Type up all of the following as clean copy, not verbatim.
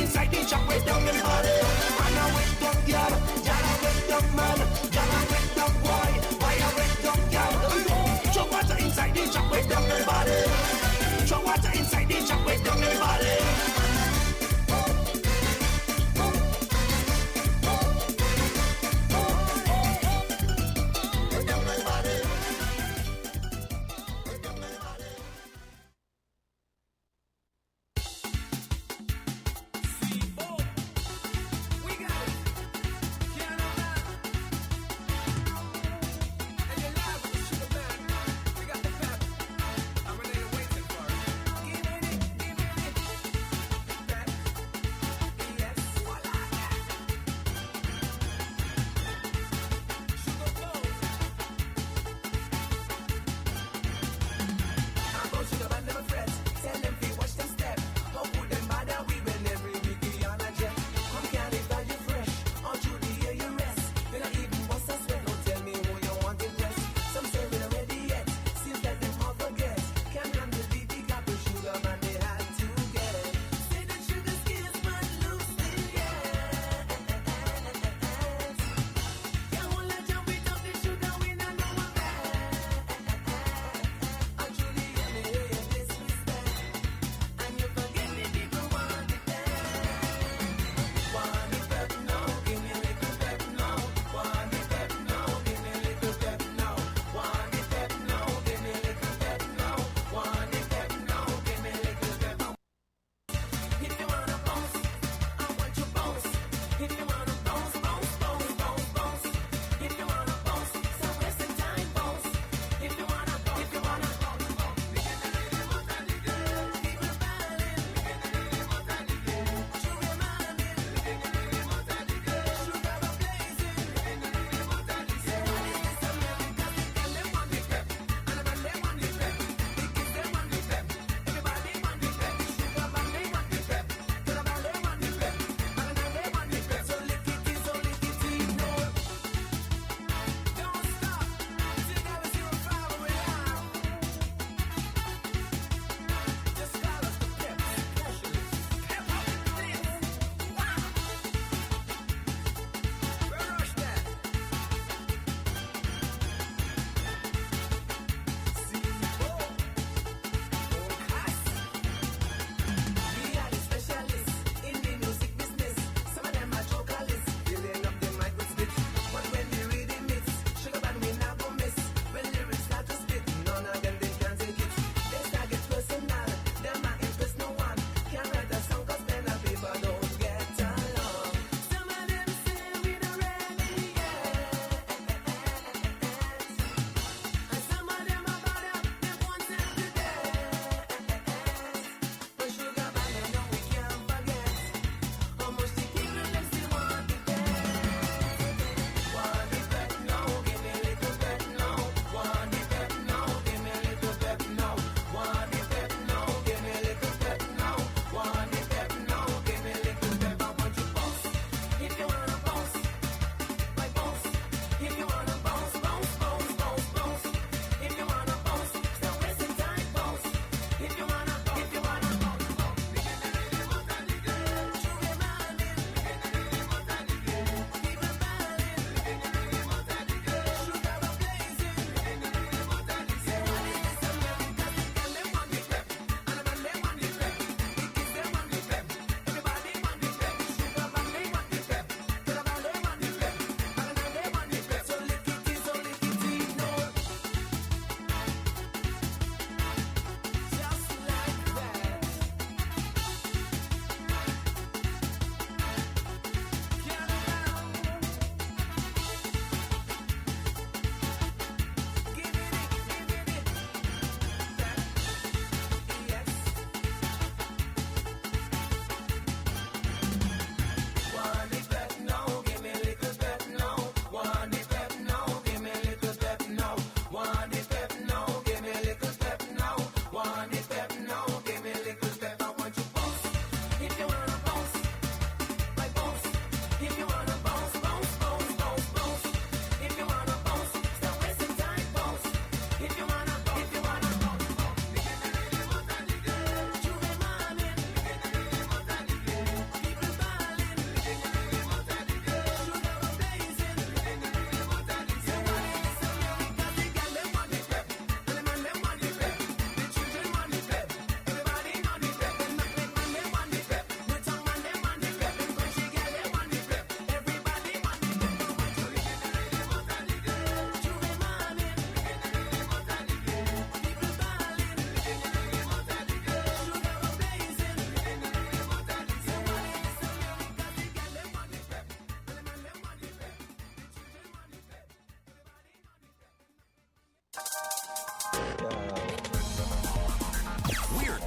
inside the shop, wet down everybody. Man a wet down girl, girl a wet down man, girl a wet down boy, boy a wet down girl. Throw water inside the shop, wet down everybody. Throw water inside the shop, wet down everybody.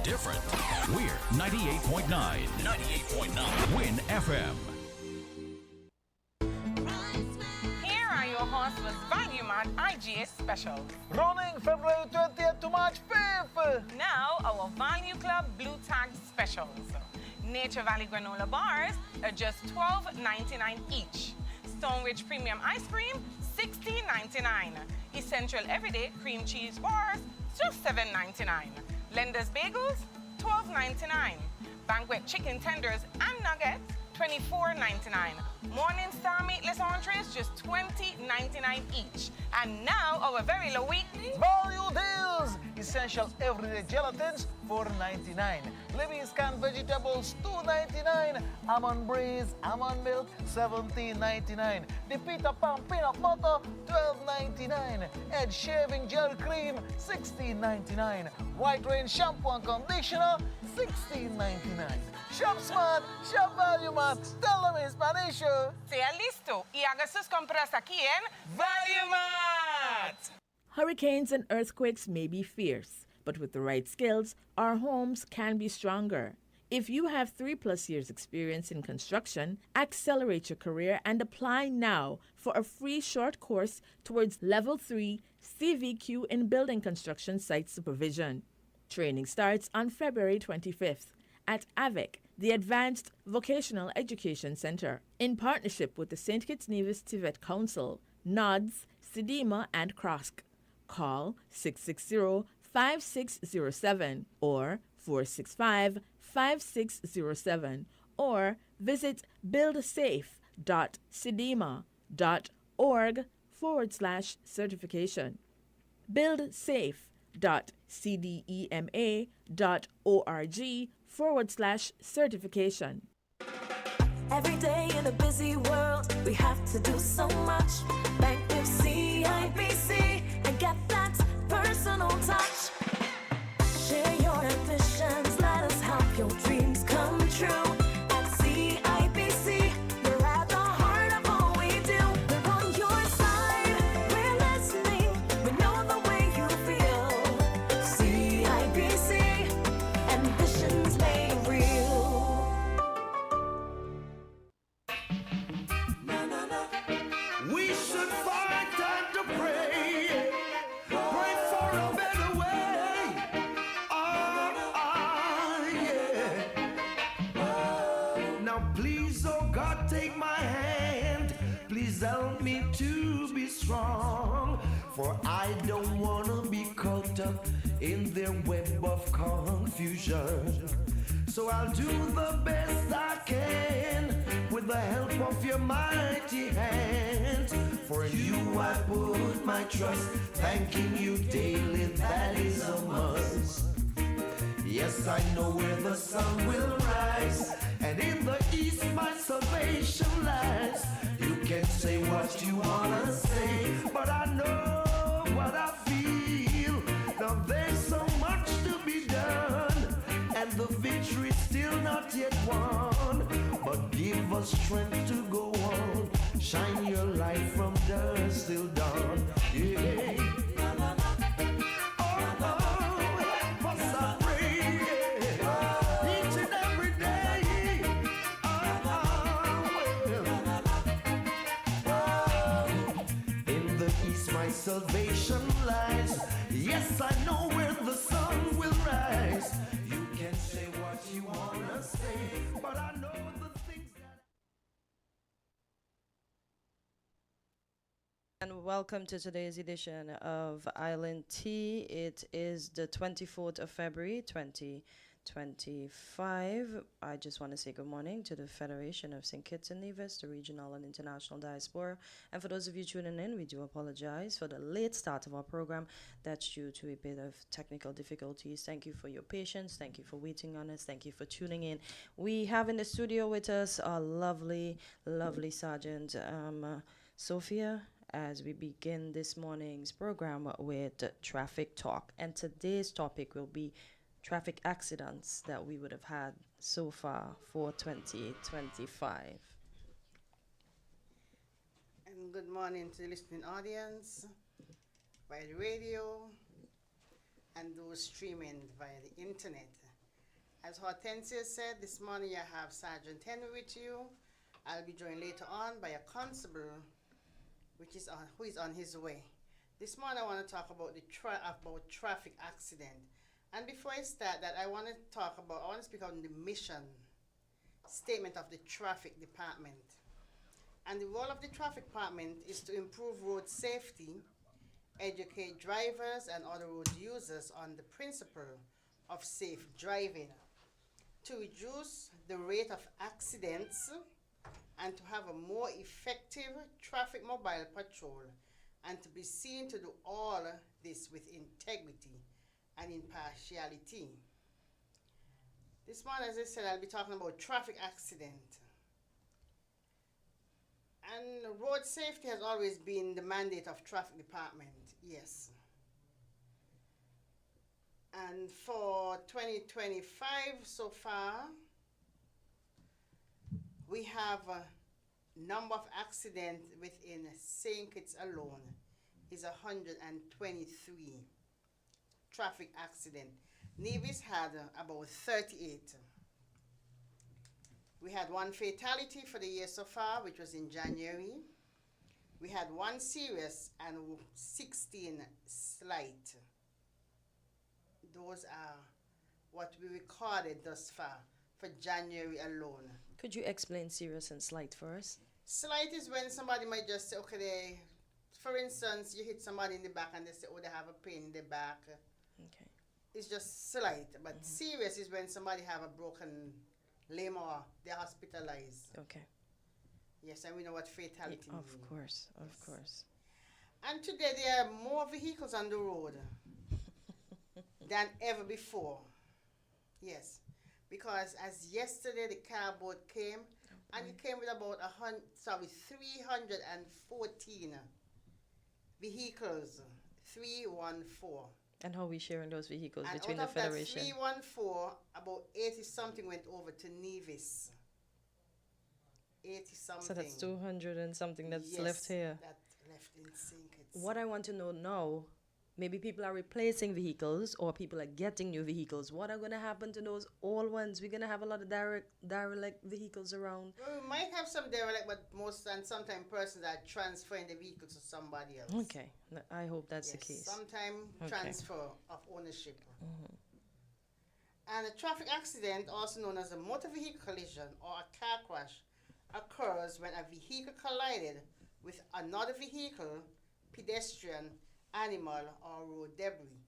different. We're 98.9. 98.9. Win FM. Here are your hustlers Value Mart IGA specials. Running February 20th to March 5th. Now our Value Club Blue Tag specials. Nature Valley granola bars are just $12.99 each. Stonebridge Premium Ice Cream, $16.99. Essential Everyday Cream Cheese Bars, just $7.99. Lender's Bagels, $12.99. Banquet Chicken Tenders and Nuggets, $24.99. Morningstar Meatless Entrees, just $20.99 each. And now our very low weekly Value deals. Essential everyday gelatins, $4.99. Libby's canned vegetables, $2.99. Almond breeze, almond milk, $17.99. The Peter Pan peanut butter, $12.99. Edge shaving gel cream, $16.99. White Rain shampoo and conditioner, $16.99. Shop smart, shop Value Mart. Tell them in Spanish. sea listo y haga sus compras aquí en Value Mart. Hurricanes and earthquakes may be fierce, but with the right skills, our homes can be stronger. If you have 3+ years experience in construction, accelerate your career and apply now for a free short course towards Level 3 CVQ in Building Construction Site Supervision. Training starts on February 25th at AVIC, the Advanced Vocational Education Center, in partnership with the St. Kitts Nevis TVET Council, NODS, SEDEMA, and CROSC. Call 660-5607 or 465-5607 or visit buildsafe.sedema.org/certification. buildsafe.cdema.org/certification. Every day in a busy world, we have to do so much. Bank with CIBC and get that personal touch. Share your ambitions, let us help your dreams come true. At CIBC, we're at the heart of all we do. We're on your side, we're listening, we know the way you feel. CIBC, ambitions made real. We should find time to pray. Pray for a better way. Yeah. Now please, oh God, take my hand. Please help me to be strong. For I don't want to be caught up in their web of confusion. So I'll do the best I can with the help of your mighty hand. For in you I put my trust, thanking you daily, that is a must. Yes, I know where the sun will rise, and in the east my salvation lies. You can say what you wanna say, but I know what I feel. Now there's so much to be done, and the victory's still not yet won. But give us strength to go on. Shine your light from dusk till dawn. Yeah. Oh, help us, I pray. Yeah. Each and every day. Well. In the east my salvation lies. Yes, I know where the sun will rise. You can say what you wanna say, but I know the things that... And welcome to today's edition of Island Tea. It is the 24th of February, 2025. I just want to say good morning to the Federation of St. Kitts and Nevis, the regional and international diaspora. And for those of you tuning in, we do apologize for the late start of our program. That's due to a bit of technical difficulties. Thank you for your patience. Thank you for waiting on us. Thank you for tuning in. We have in the studio with us our lovely, lovely Sergeant Sophia, as we begin this morning's program with traffic talk. And today's topic will be traffic accidents that we would have had so far for 2025. And good morning to the listening audience via the radio and those streaming via the internet. As Hortensia said, this morning I have Sergeant Henry with you. I'll be joined later on by a constable, who is on his way. This morning I want to talk about about traffic accident. And before I start that, I want to speak on the mission statement of the traffic department. And the role of the traffic department is to improve road safety, educate drivers and other road users on the principle of safe driving, to reduce the rate of accidents, and to have a more effective traffic mobile patrol, and to be seen to do all this with integrity and impartiality. This morning, as I said, I'll be talking about traffic accident. And road safety has always been the mandate of traffic department, yes. And for 2025 so far, we have a number of accidents within St. Kitts alone is 123 traffic accident. Nevis had about 38. We had one fatality for the year so far, which was in January. We had one serious and 16 slight. Those are what we recorded thus far for January alone. Could you explain serious and slight for us? Slight is when somebody might just say, okay, for instance, you hit somebody in the back and they say, oh, they have a pain in the back. Okay. It's just slight, but serious is when somebody have a broken limb or they're hospitalized. Okay. Yes, and we know what fatality means. Of course, of course. And today there are more vehicles on the road than ever before. Yes, because as yesterday the car boat came, and it came with about 314 vehicles, 314. And how are we sharing those vehicles And between out the of that federation? 314, about 80 something went over to Nevis. 80 something. So that's 200 and something that's Yes, left here. that left in St. Kitts. What I want to know now, maybe people are replacing vehicles or people are getting new vehicles. What are going to happen to those old ones? We're going to have a lot of derelict vehicles around. Well, we might have some derelict, but sometimes persons are transferring the vehicle to somebody else. Okay, I hope that's the case. Sometimes transfer of ownership. And a traffic accident, also known as a motor vehicle collision or a car crash, occurs when a vehicle collided with another vehicle, pedestrian, animal, or road debris.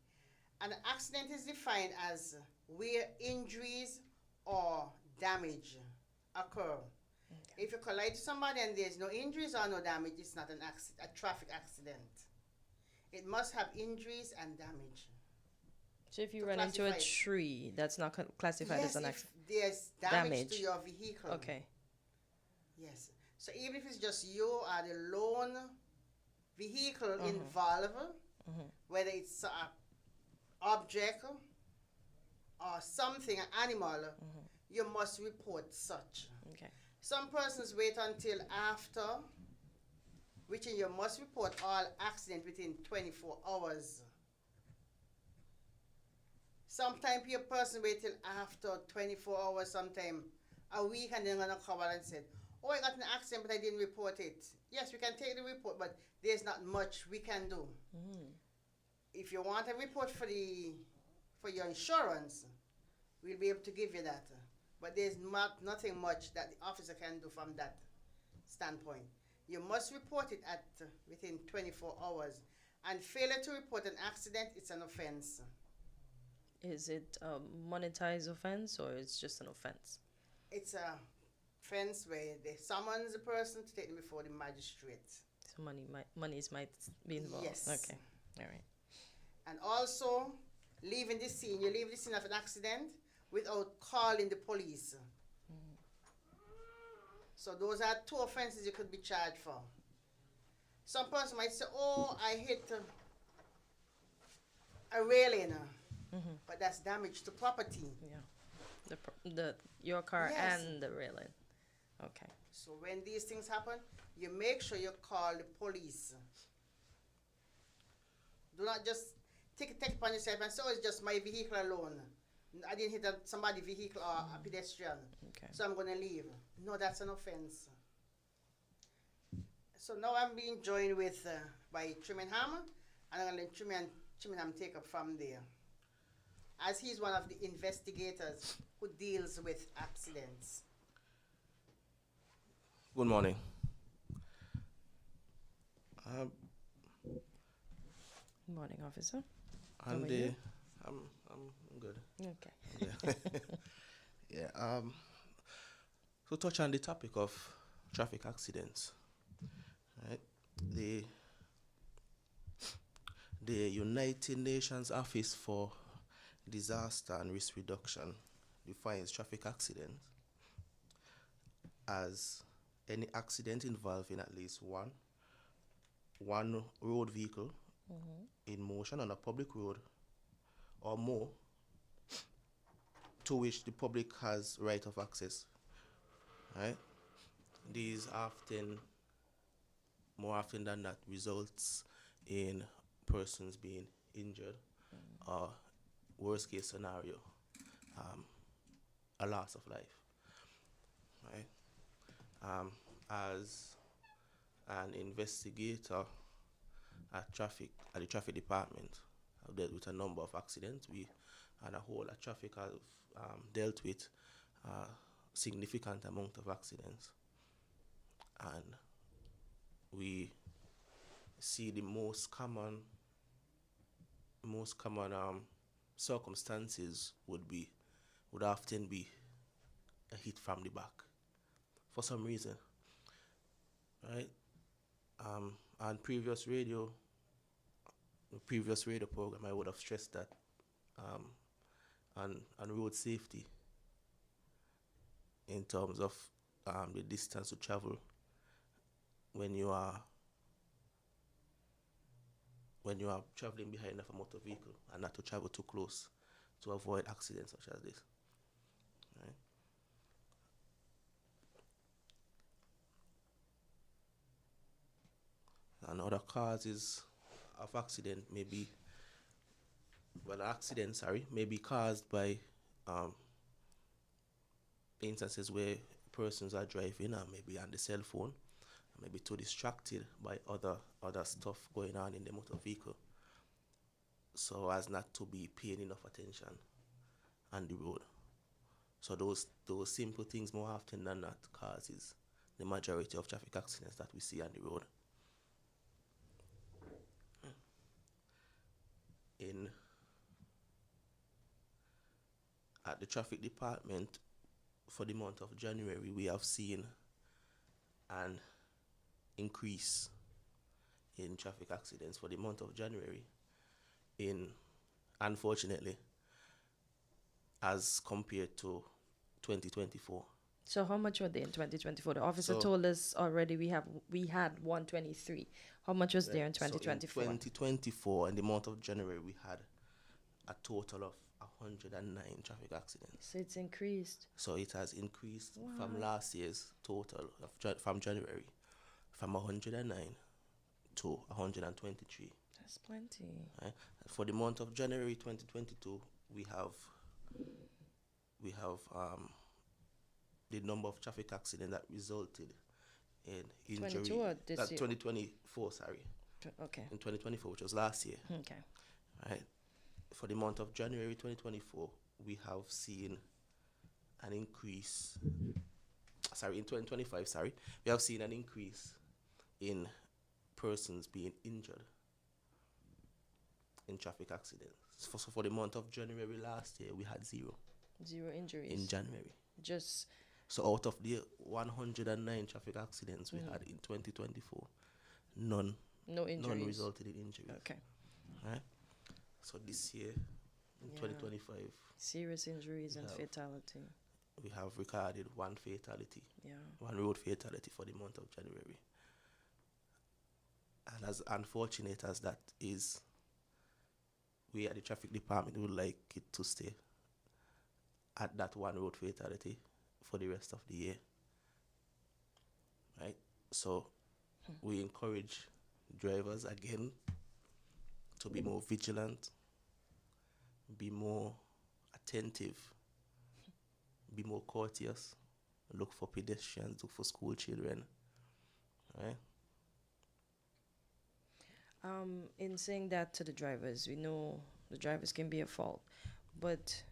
And an accident is defined as where injuries or damage occur. If you collide with somebody and there's no injuries or no damage, it's not an accident, a traffic accident. It must have injuries and damage. So if you run into a tree, that's not classified as an accident? Yes, if there's damage to your vehicle. Okay. Yes. So even if it's just you or the lone vehicle involved, whether it's an object or something, an animal, you must report such. Okay. Some persons wait until after, which you must report all accidents within 24 hours. Sometimes your person wait till after 24 hours, sometime a week, and then gonna come out and say, oh, I got an accident, but I didn't report it. Yes, we can take the report, but there's not much we can do. If you want a report for your insurance, we'll be able to give you that. But there's nothing much that the officer can do from that standpoint. You must report it within 24 hours. And failure to report an accident, it's an offense. Is it a monetized offense or it's just an offense? It's a offense where they summons the person to take them before the magistrate. So monies might be involved. Yes. Okay. All right. And also, leaving the scene. You leave the scene of an accident without calling the police. So those are two offenses you could be charged for. Some person might say, oh, I hit a railing. But that's damage to property. Yeah. Your car and the railing. Okay. So when these things happen, you make sure you call the police. Do not just take it upon yourself and say, oh, it's just my vehicle alone. I didn't hit somebody vehicle or a pedestrian. Okay. So I'm going to leave. No, that's an offense. So now I'm being joined with by Trimenham, and I'm going to let Trimenham take up from there, as he's one of the investigators who deals with accidents. Good morning. Good morning, officer. And are you? I'm good. Okay. Yeah. Yeah. To touch on the topic of traffic accidents, right? The United Nations Office for Disaster and Risk Reduction defines traffic accident as any accident involving at least one road vehicle in motion on a public road or more to which the public has right of access. Right? These more often than not, results in persons being injured or, worst case scenario, a loss of life. Right? As an investigator at the traffic department, I've dealt with a number of accidents. We and a whole of traffic have dealt with a significant amount of accidents, and we see the most common circumstances would often be a hit from the back for some reason, right? On previous radio program, I would have stressed that on road safety in terms of the distance to travel when you are traveling behind of a motor vehicle, and not to travel too close to avoid accidents such as this. Right? And other causes of accident may be caused by instances where persons are driving and maybe on the cell phone, maybe too distracted by other stuff going on in the motor vehicle, so as not to be paying enough attention on the road. So those simple things more often than not causes the majority of traffic accidents that we see on the road. At the traffic department, for the month of January, we have seen an increase in traffic accidents for the month of January, unfortunately, as compared to 2024. So how much were they in 2024? The officer told us already we had 123. How much was there in 2024? So in 2024, in the month of January, we had a total of 109 traffic accidents. So it's increased. So it has increased from last year's total from January, from 109 to 123. That's plenty. Right? For the month of January 2022, we have the number of traffic accidents that resulted in injury. 22 or this year? 2024, sorry. Okay. In 2024, which was last year. Okay. Right. For the month of January 2024, we have seen an increase. In 2025, we have seen an increase in persons being injured in traffic accidents. So for the month of January last year, we had zero injuries in January. So out of the 109 traffic accidents we had in 2024, none resulted in injuries. Okay. Right? So this year, in 2025, serious injuries and fatality. We have recorded one fatality. Yeah. One road fatality for the month of January. And as unfortunate as that is, we at the traffic department would like it to stay at that one road fatality for the rest of the year. Right? So we encourage drivers again to be more vigilant, be more attentive, be more courteous, look for pedestrians, look for school children, right? In saying that to the drivers, we know the drivers can be at fault, but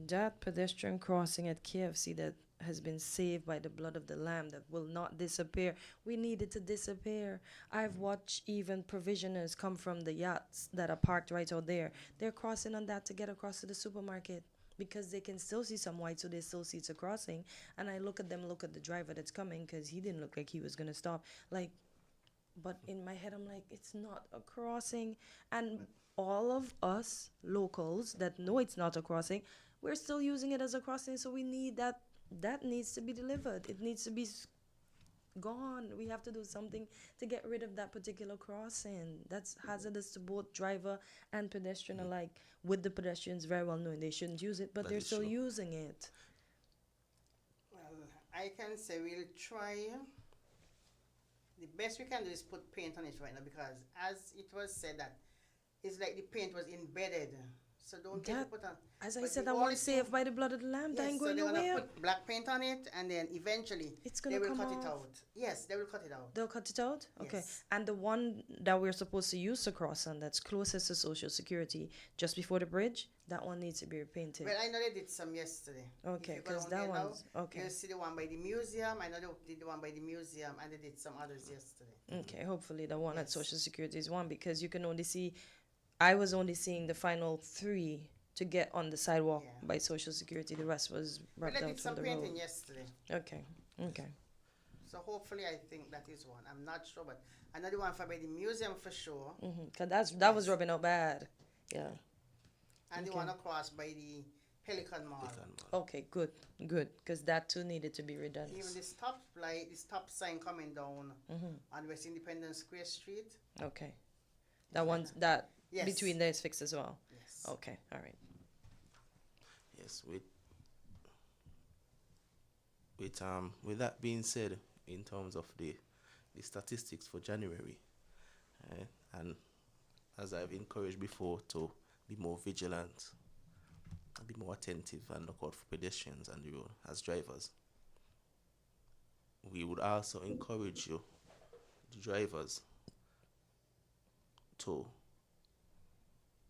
that pedestrian crossing at KFC that has been saved by the blood of the lamb that will not disappear. We need it to disappear. I've watched even provisioners come from the yachts that are parked right out there. They're crossing on that to get across to the supermarket because they can still see some white, so they still see it's a crossing. And I look at the driver that's coming because he didn't look like he was going to stop. But in my head, I'm like, it's not a crossing. And all of us locals that know it's not a crossing, we're still using it as a crossing. So we need that. That needs to be delivered. It needs to be gone. We have to do something to get rid of that particular crossing. That's hazardous to both driver and pedestrian alike. With the pedestrians very well knowing they shouldn't use it, but they're still using it. Well, I can say we'll try. The best we can do is put paint on it right now because, as it was said, that it's like the paint was embedded. So don't get it put on. As I said, I want saved by the blood of the lamb. That ain't going so they're nowhere. gonna put black paint on it, and then eventually they will cut it out. Yes, they will cut it out. They'll cut it out? Okay. Yes. And the one that we're supposed to use to cross on that's closest to Social Security, just before the bridge, that one needs to be repainted. Well, I know they did some yesterday. Okay, because that one's... Okay. You see the one by the museum. I know they did the one by the museum, and they did some others yesterday. Okay, hopefully the one at Social Security is one, because you can only see... I was only seeing the final 3 to get on the sidewalk by Social Security. The rest was wrapped out from the road. They did some painting yesterday. Okay. So hopefully I think that is one. I'm not sure, but another one for by the museum for sure. Cause that was rubbing out bad. Yeah. And the one across by the Pelican Mall. Okay, good. Because that too needed to be redone. Even the stop sign coming down on West Independence Square Street. Okay. Between there is fixed as well. Yes. Okay, all right. Yes, with that being said, in terms of the statistics for January, and as I've encouraged before, to be more vigilant, be more attentive, and look out for pedestrians on the road as drivers. We would also encourage you, the drivers, to,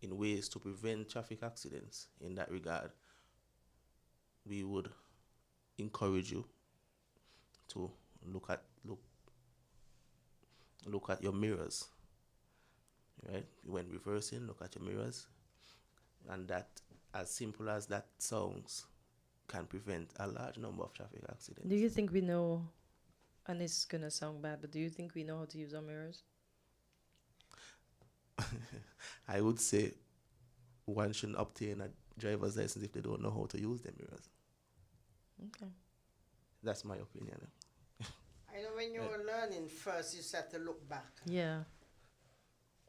in ways to prevent traffic accidents. In that regard, we would encourage you to look at your mirrors, right? When reversing, look at your mirrors, and that, as simple as that sounds, can prevent a large number of traffic accidents. Do you think we know, and it's gonna sound bad, but do you think we know how to use our mirrors? I would say one shouldn't obtain a driver's license if they don't know how to use their mirrors. Okay. That's my opinion. I know when you were learning first, you just have to look back. Yeah.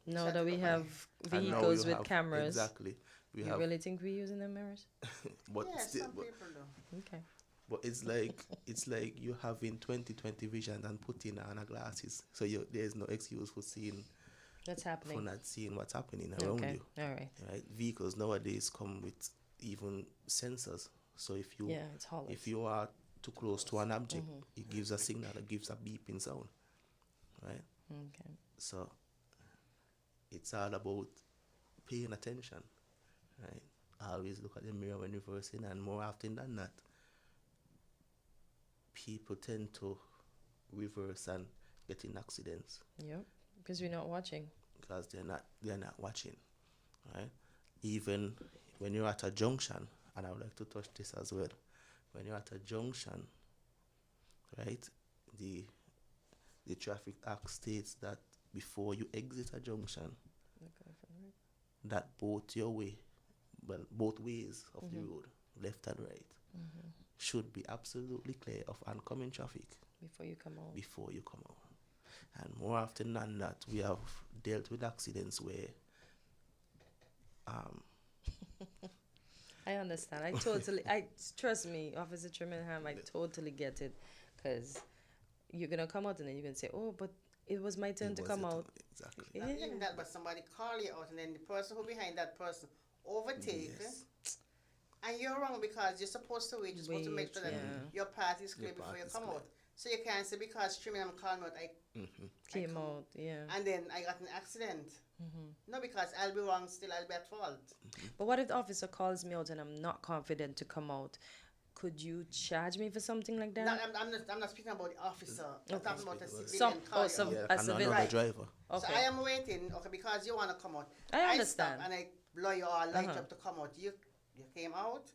Now that we have vehicles with cameras. Exactly. You really think we're using the mirrors? But yeah, some people do. Okay. But it's like you having 20/20 vision and putting on a glasses, so there's no excuse for seeing. That's happening. For not seeing what's happening around you. All right. Vehicles nowadays come with even sensors. So if you are too close to an object, it gives a signal, it gives a beeping sound. Right? Okay. So it's all about paying attention. Right? Always look at the mirror when reversing, and more often than not, people tend to reverse and get in accidents. Yep. Because we're not watching. Because they're not watching, right? Even when you're at a junction, and I would like to touch this as well. When you're at a junction, right? The traffic act states that before you exit a junction, that both ways of the road, left and right, should be absolutely clear of oncoming traffic before you come out. And more often than not, we have dealt with accidents where I understand. Trust me, Officer Trimmingham, I totally get it. Because you're going to come out and then you're going to say, oh, but it was my turn to come out. Exactly. Not even that, but somebody call you out, and then the person who behind that person overtake, And you're wrong because you're supposed to wait. You're supposed to make Wait, sure that yeah. your path is clear Your before path you is come clear. out. So you can't say because Trinidad called me out, Came come- out, yeah. and then I got an accident. No, because I'll be wrong still. I'll be at fault. But what if the officer calls me out and I'm not confident to come out? Could you charge me for something like that? No, I'm not speaking about the officer. I'm Okay. talking about the Some- civilian calling out. Yeah, a and civilian. another Right. driver. So Okay. I am waiting, okay, because you want to come out. I understand. Stop and I blow you all light Uh-huh. up to come out. You came out.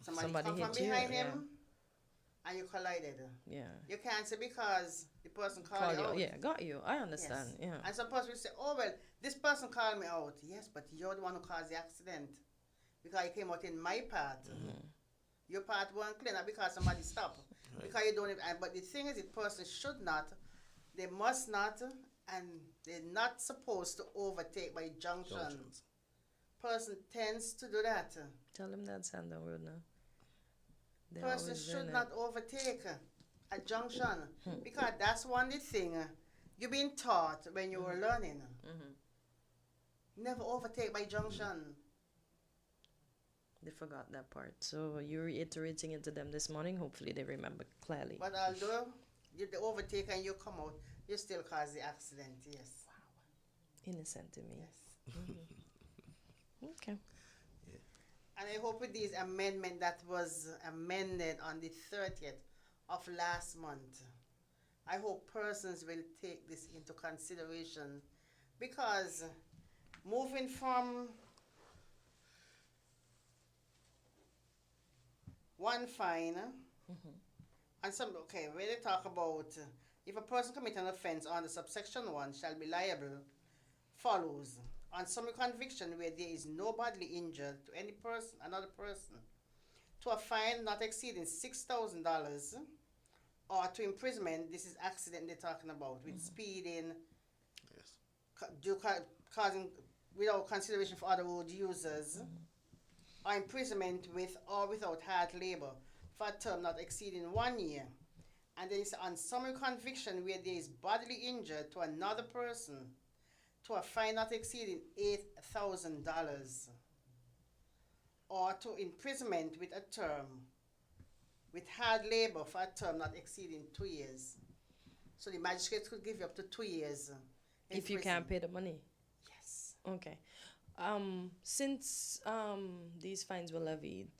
Somebody come hit from you, behind yeah. him, and you collided. Yeah. You can't say because the person Call called you you. out. Yeah, got you. I understand. Yes. Yeah. And some person will say, oh, well, this person called me out. Yes, but you're the one who caused the accident. Because you came out in my path. Your path wasn't clear, not because somebody stopped. Because you don't even, but the thing is, the person should not, they must not, and they're not supposed to overtake by junction. Junctions. Person tends to do that. Tell them that Sandon Road now. They're Person always doing should that. not overtake a junction. Because that's one the thing you've been taught when you were learning. Never overtake by junction. They forgot that part. So you're reiterating it to them this morning. Hopefully they remember clearly. But although you the overtake and you come out, you still cause the accident, yes. Innocent to me. Yes. Okay. And I hope with this amendment that was amended on the 30th of last month, I hope persons will take this into consideration because moving from one fine and some, okay, when they talk about if a person commit an offense under subsection 1 shall be liable follows on summary conviction where there is no bodily injury to any person, another person, to a fine not exceeding $6,000 or to imprisonment. This is accident they're talking about with speeding, Yes. causing without consideration for other road users, or imprisonment with or without hard labor for a term not exceeding 1 year. And then it's on summary conviction where there is bodily injury to another person to a fine not exceeding $8,000 or to imprisonment with a term with hard labor for a term not exceeding 2 years. So the magistrate could give you up to 2 years. in If you prison. can't pay the money. Yes. Okay. Since these fines were levied,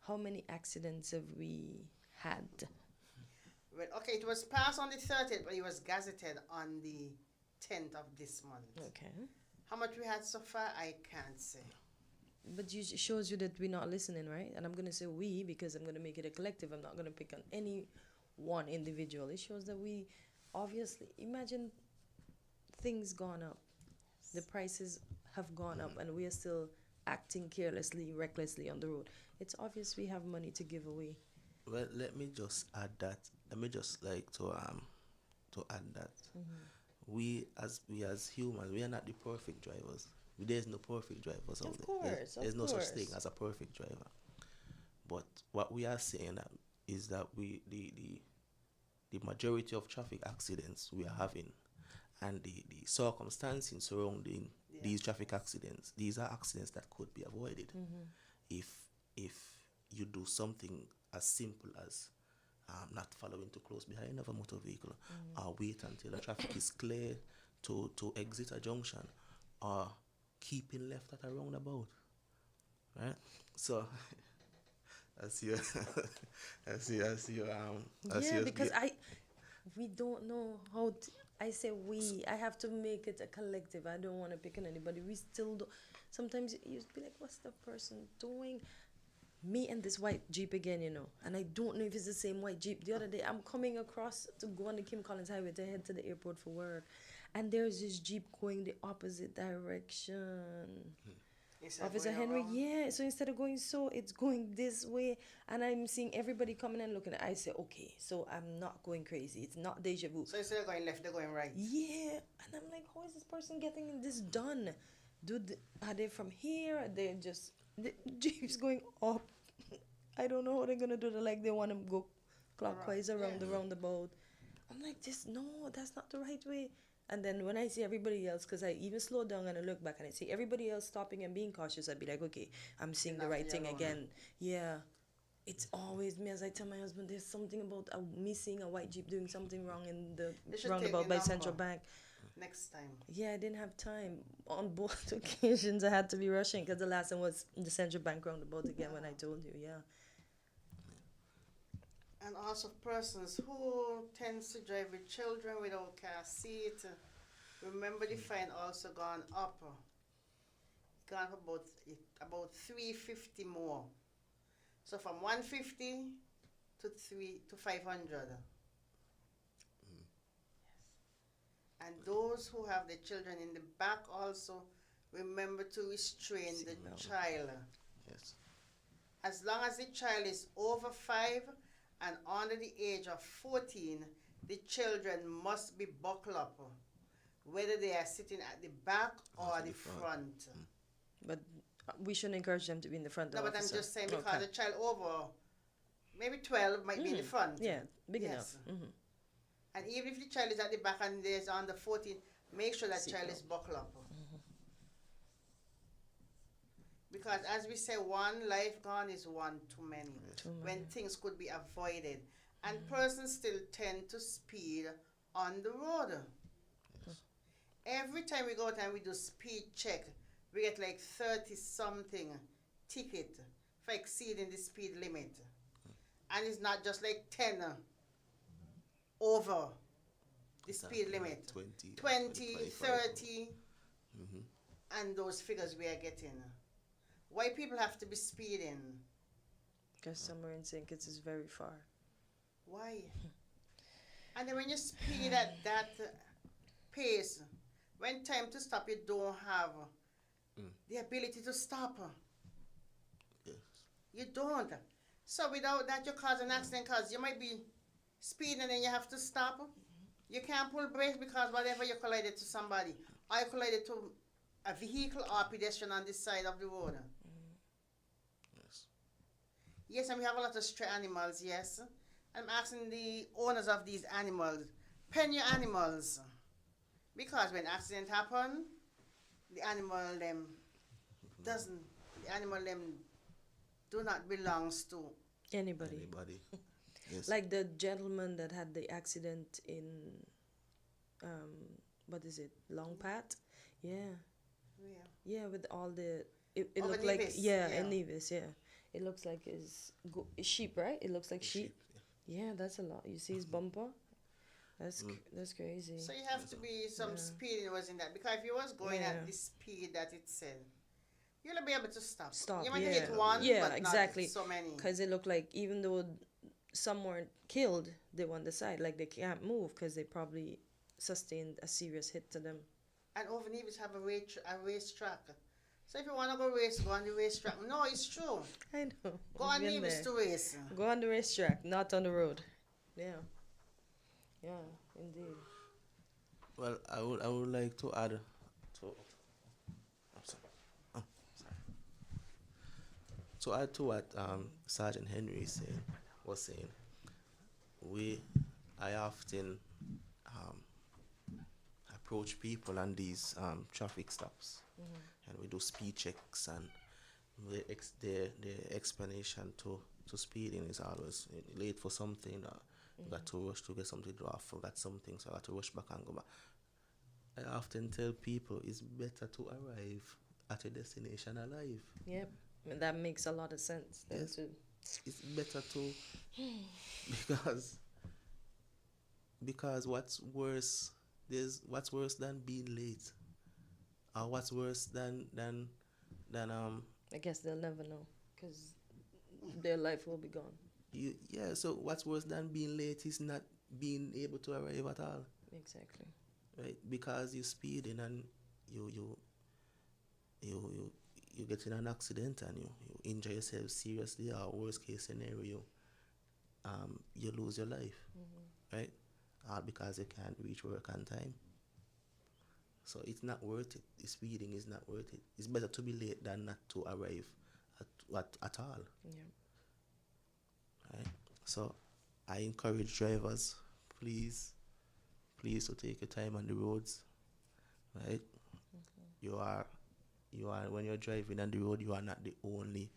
how many accidents have we had? Well, okay, it was passed on the 30th, but it was gazetted on the 10th of this month. Okay. How much we had so far, I can't say. But it shows you that we're not listening, right? And I'm going to say we because I'm going to make it a collective. I'm not going to pick on any one individual. It shows that we obviously, imagine things gone up. The prices have gone up and we are still acting carelessly, recklessly on the road. It's obvious we have money to give away. Well, let me just add that. Let me just like to add that we as humans, we are not the perfect drivers. There's no perfect drivers out there. There's no such thing as a perfect driver. But what we are saying is that the majority of traffic accidents we are having and the circumstances surrounding these traffic accidents, these are accidents that could be avoided if you do something as simple as not following too close behind of a motor vehicle, or wait until the traffic is clear to exit a junction, or keeping left at a roundabout, right? So, we don't know how to, I say we, I have to make it a collective. I don't want to pick on anybody. We still do. Sometimes you be like, what's the person doing? Me and this white Jeep again, and I don't know if it's the same white Jeep. The other day, I'm coming across to go on the Kim Collins Highway to head to the airport for work, and there's this Jeep going the opposite direction. Officer Henry, yeah. So instead of going it's going this way, and I'm seeing everybody coming and looking. I say, okay, so I'm not going crazy. It's not deja vu. So instead of going left, they're going right. Yeah, and I'm like, how is this person getting this done? Are they from here? Are they just the Jeep's going up? I don't know how they're gonna do it. Like they want to go clockwise around the roundabout. I'm like, that's not the right way. And then when I see everybody else, because I even slow down and I look back and I see everybody else stopping and being cautious, I'd be like, okay, I'm seeing the right thing again. Yeah. It's always me, as I tell my husband, there's something about me seeing a white Jeep doing something wrong in the roundabout by Central Bank. Next time. Yeah, I didn't have time. On both occasions, I had to be rushing because the last one was the Central Bank roundabout again when I told you, yeah. And also persons who tends to drive with children without car seat. Remember the fine also gone up. Gone up about 350 more. So from 150 to 500. Yes. And those who have the children in the back also remember to restrain the child. Yes. As long as the child is over 5 and under the age of 14, the children must be buckled up, whether they are sitting at the back or the front. But we shouldn't encourage them to be in the front. No, but I'm just saying because a child over maybe 12 might be in the front. Yeah, big enough. And even if the child is at the back and there's under 14, make sure that child is buckled up. Because as we say, one life gone is one too many. When things could be avoided. And persons still tend to speed on the road. Every time we go out and we do speed check, we get like 30-something ticket for exceeding the speed limit. And it's not just like 10 over the speed limit. 20, 30, and those figures we are getting. Why people have to be speeding? Because somewhere in St. Kitts is very far. Why? And then when you speed at that pace, when time to stop, you don't have the ability to stop. Yes. You don't. So without that, you cause an accident because you might be speeding and then you have to stop. You can't pull brakes because whatever you collided to somebody, or you collided to a vehicle or a pedestrian on this side of the road. Yes. Yes, and we have a lot of stray animals, yes. I'm asking the owners of these animals, pen your animals. Because when accident happen, the animal do not belongs to anybody. Yes. Like the gentleman that had the accident in, what is it, Long Pat? Yeah. Yeah, with all the, it looked like, in Nevis, yeah. It looks like it's sheep, right? It looks like sheep. Yeah, that's a lot. You see his bumper? That's crazy. So you have to be some speed was in that. Because if you was going at the speed that it said, you'll be able to stop. You might hit one, but exactly. Not so many. Because it looked like even though some weren't killed, they were on the side. Like they can't move because they probably sustained a serious hit to them. And over Nevis have a racetrack. So if you want to go race, go on the racetrack. No, it's true. I know. Go on Nevis to race. Go on the racetrack, not on the road. Yeah. Yeah, indeed. Well, I would like to add to what Sergeant Henry was saying. I often approach people on these traffic stops, and we do speed checks, and the explanation to speeding is always late for something. Got to rush to get something to do. I forgot something, so I got to rush back and go back. I often tell people it's better to arrive at a destination alive. Yep, and that makes a lot of sense. Yes. It's better to because what's worse than being late, or what's worse than I guess they'll never know because their life will be gone. So what's worse than being late is not being able to arrive at all. Exactly. Right, because you're speeding and you get in an accident and you injure yourself seriously, or worst case scenario, you lose your life, right? All because you can't reach work on time. So it's not worth it. The speeding is not worth it. It's better to be late than not to arrive at all. Yeah. Right? So I encourage drivers, please please to take your time on the roads, right? You are when you're driving on the road, you are not the only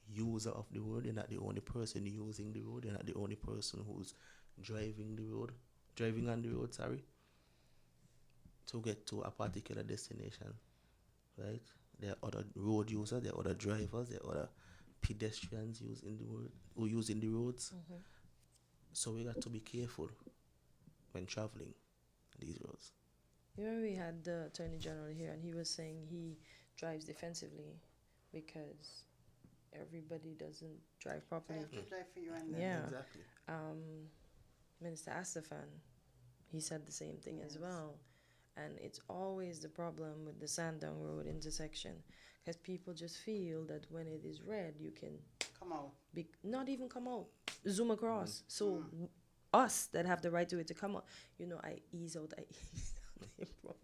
user of the road. You're not the only person using the road. You're not the only person who's driving on the road, sorry, to get to a particular destination, right? There are other road users, there are other drivers, there are other pedestrians using the roads. So we got to be careful when traveling these roads. You know, we had the Attorney General here, and he was saying he drives defensively because everybody doesn't drive I properly. have to drive for you and then. Yeah. Exactly. Minister Astafan, he said the same thing as well. And it's always the problem with the Sandown Road intersection, because people just feel that when it is red, you can Come out. not even come out, zoom across. So us that have the right to it to come out, I ease out,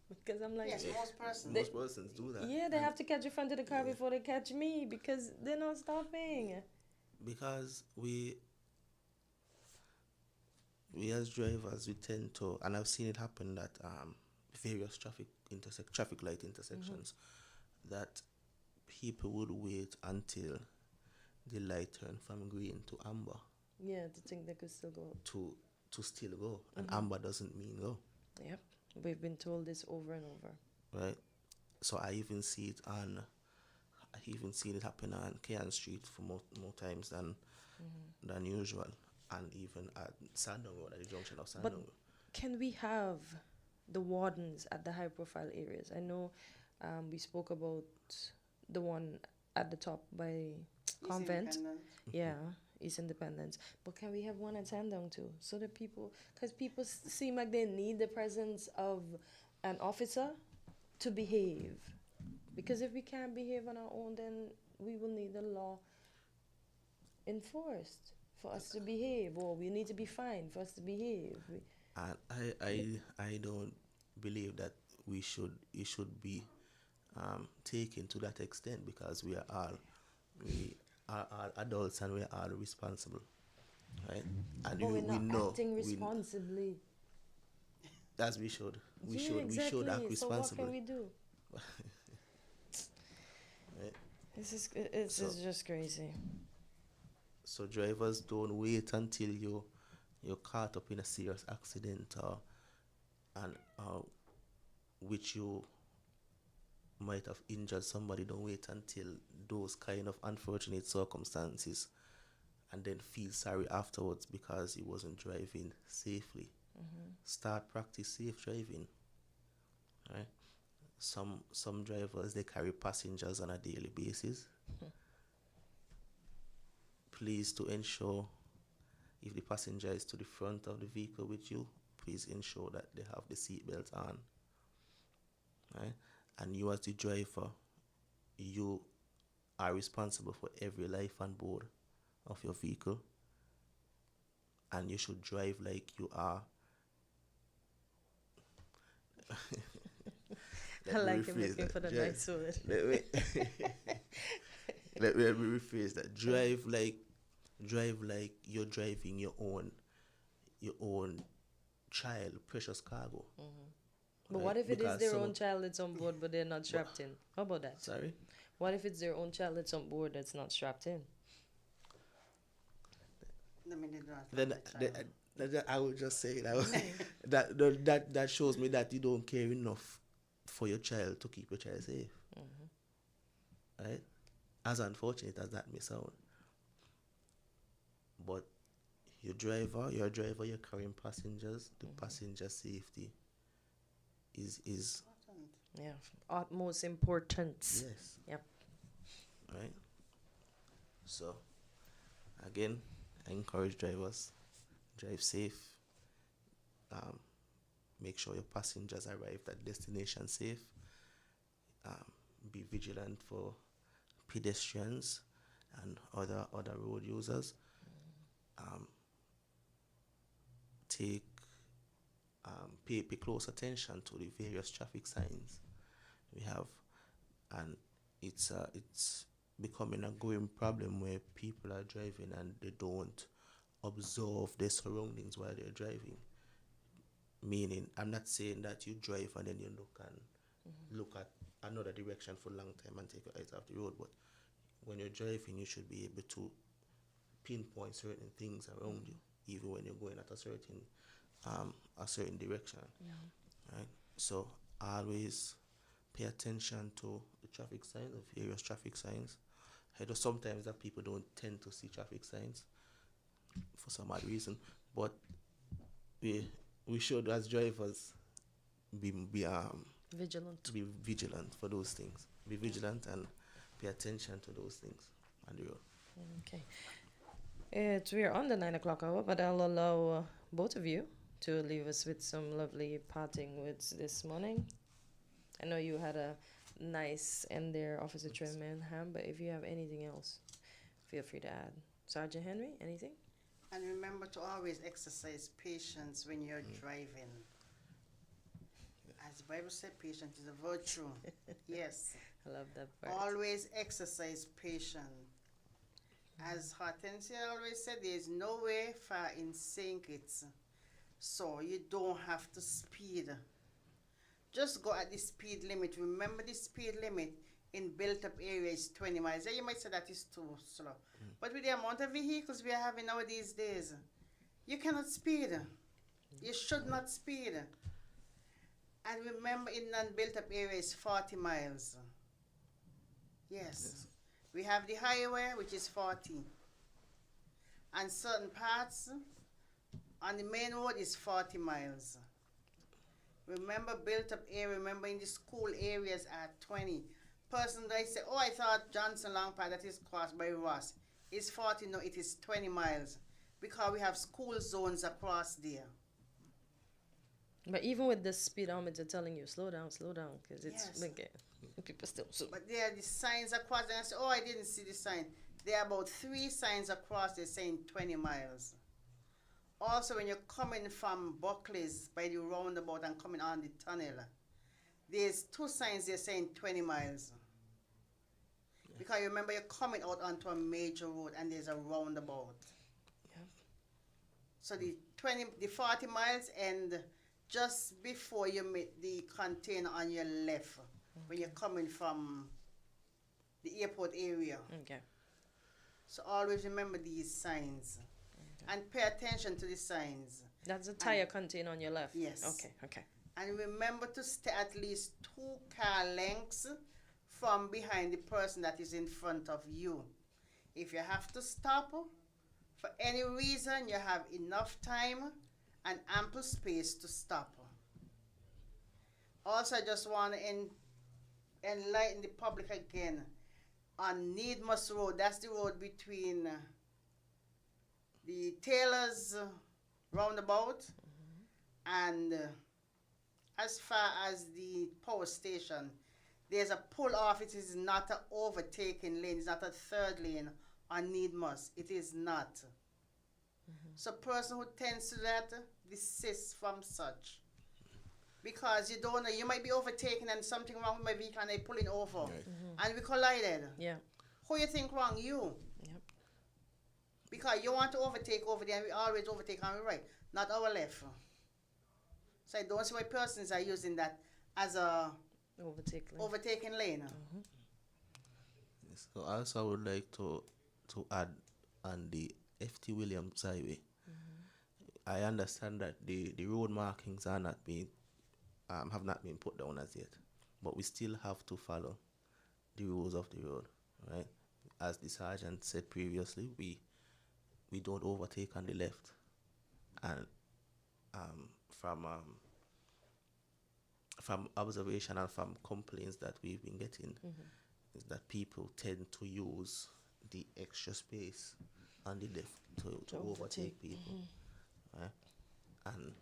because I'm like, Yes, most persons. Most persons do that. yeah, they have to catch the front of the car before they catch me because they're not stopping. Because we as drivers, we tend to, and I've seen it happen that various traffic light intersections, that people would wait until the light turned from green to amber Yeah, to think they could still go. to still go, and amber doesn't mean go, Yep, we've been told this over and over. right? So I even see it happen on Kean Street for more times than usual, and even at Sandown Road, at the junction of Sandown Road. Can we have the wardens at the high-profile areas? I know we spoke about the one at the top by Convent. Yeah, East Independence. But can we have one at Sandown too? So that because people seem like they need the presence of an officer to behave. Because if we can't behave on our own, then we will need the law enforced for us to behave, or we need to be fined for us to behave. And I don't believe that it should be taken to that extent, because we are all adults and we are all responsible, right? And But we're not know acting responsibly. as we should. We Exactly. should act So what responsibly. can we do? Right? This is just crazy. So drivers, don't wait until you're caught up in a serious accident which you might have injured somebody. Don't wait until those kind of unfortunate circumstances and then feel sorry afterwards because you wasn't driving safely. Start practice safe driving, right? Some drivers, they carry passengers on a daily basis. Please to ensure, if the passenger is to the front of the vehicle with you, please ensure that they have the seatbelt on, right? And you as the driver, you are responsible for every life on board of your vehicle, and you should drive like you are. I like him looking for the nice word. Let me rephrase that. Drive like you're driving your own child, precious cargo. But right? what if it Because is their own child that's on board but they're not strapped in? How about that? Sorry? What if it's their own child that's on board that's not strapped in? Then I would just say that shows me that you don't care enough for your child to keep your child safe. Right? As unfortunate as that may sound. But you're a driver, you're carrying passengers. The passenger safety is Yeah, utmost importance. yes. Yep. Right? So again, I encourage drivers, drive safe. Make sure your passengers arrive at destination safe. Be vigilant for pedestrians and other road users. Pay close attention to the various traffic signs we have, and it's becoming a growing problem where people are driving and they don't observe their surroundings while they're driving. Meaning, I'm not saying that you drive and then you look at another direction for a long time and take your eyes off the road, but when you're driving, you should be able to pinpoint certain things around you, even when you're going at a certain direction. Right? So always pay attention to the traffic signs, of various traffic signs. I know sometimes that people don't tend to see traffic signs for some odd reason, but we should, as drivers, be Vigilant. be vigilant for those things. Be vigilant and pay attention to those things on the road. Okay. We're on the 9 o'clock hour, but I'll allow both of you to leave us with some lovely parting words this morning. I know you had a nice end there, Officer Trey Manham, but if you have anything else, feel free to add. Sergeant Henry, anything? And remember to always exercise patience when you're driving. As the Bible said, patience is a virtue. Yes. I love that part. Always exercise patience. As Hortensia always said, there is no way far in saying it. So you don't have to speed. Just go at the speed limit. Remember, the speed limit in built-up areas is 20 miles. Yeah, you might say that is too slow. But with the amount of vehicles we are having nowadays days, you cannot speed. You should not speed. And remember, in non-built-up areas, 40 miles. Yes. We have the highway, which is 40. And certain parts on the main road is 40 miles. Remember, built-up area, remember in the school areas at 20. Person that say, oh, I thought Johnson Long Park, that is crossed by Ross, is 40. No, it is 20 miles. Because we have school zones across there. But even with the speedometer telling you, slow down, because it's blinking. People still. But there are the signs across there. I say, oh, I didn't see the sign. There are about 3 signs across there saying 20 miles. Also, when you're coming from Buckley's by the roundabout and coming on the tunnel, there's 2 signs there saying 20 miles. Because you remember, you're coming out onto a major road and there's a roundabout. Yeah. So the 40 miles end just before you meet the container on your left, when you're coming from the airport area. Okay. So always remember these signs. And pay attention to the signs. That's a tire container on your left? Yes. Okay. And remember to stay at least 2 car lengths from behind the person that is in front of you. If you have to stop, for any reason, you have enough time and ample space to stop. Also, I just want to enlighten the public again on Needmust Road. That's the road between the Taylor's roundabout and as far as the power station, there's a pull off. It is not an overtaking lane. It's not a third lane on Needmust. It is not. So person who tends to that, desist from such. Because you don't know, you might be overtaken and something wrong with my vehicle and they pulling over. And we collided. Yeah. Who you think wrong? You. Yep. Because you want to overtake over there and we always overtake on the right, not our left. So I don't see why persons are using that as a overtaking lane. So also I would like to add on the F.T. Williams Highway. I understand that the road markings are not being have not been put down as yet, but we still have to follow the rules of the road, right? As the sergeant said previously, we don't overtake on the left, and from observation and from complaints that we've been getting, is that people tend to use the extra space on the left to overtake people, right? And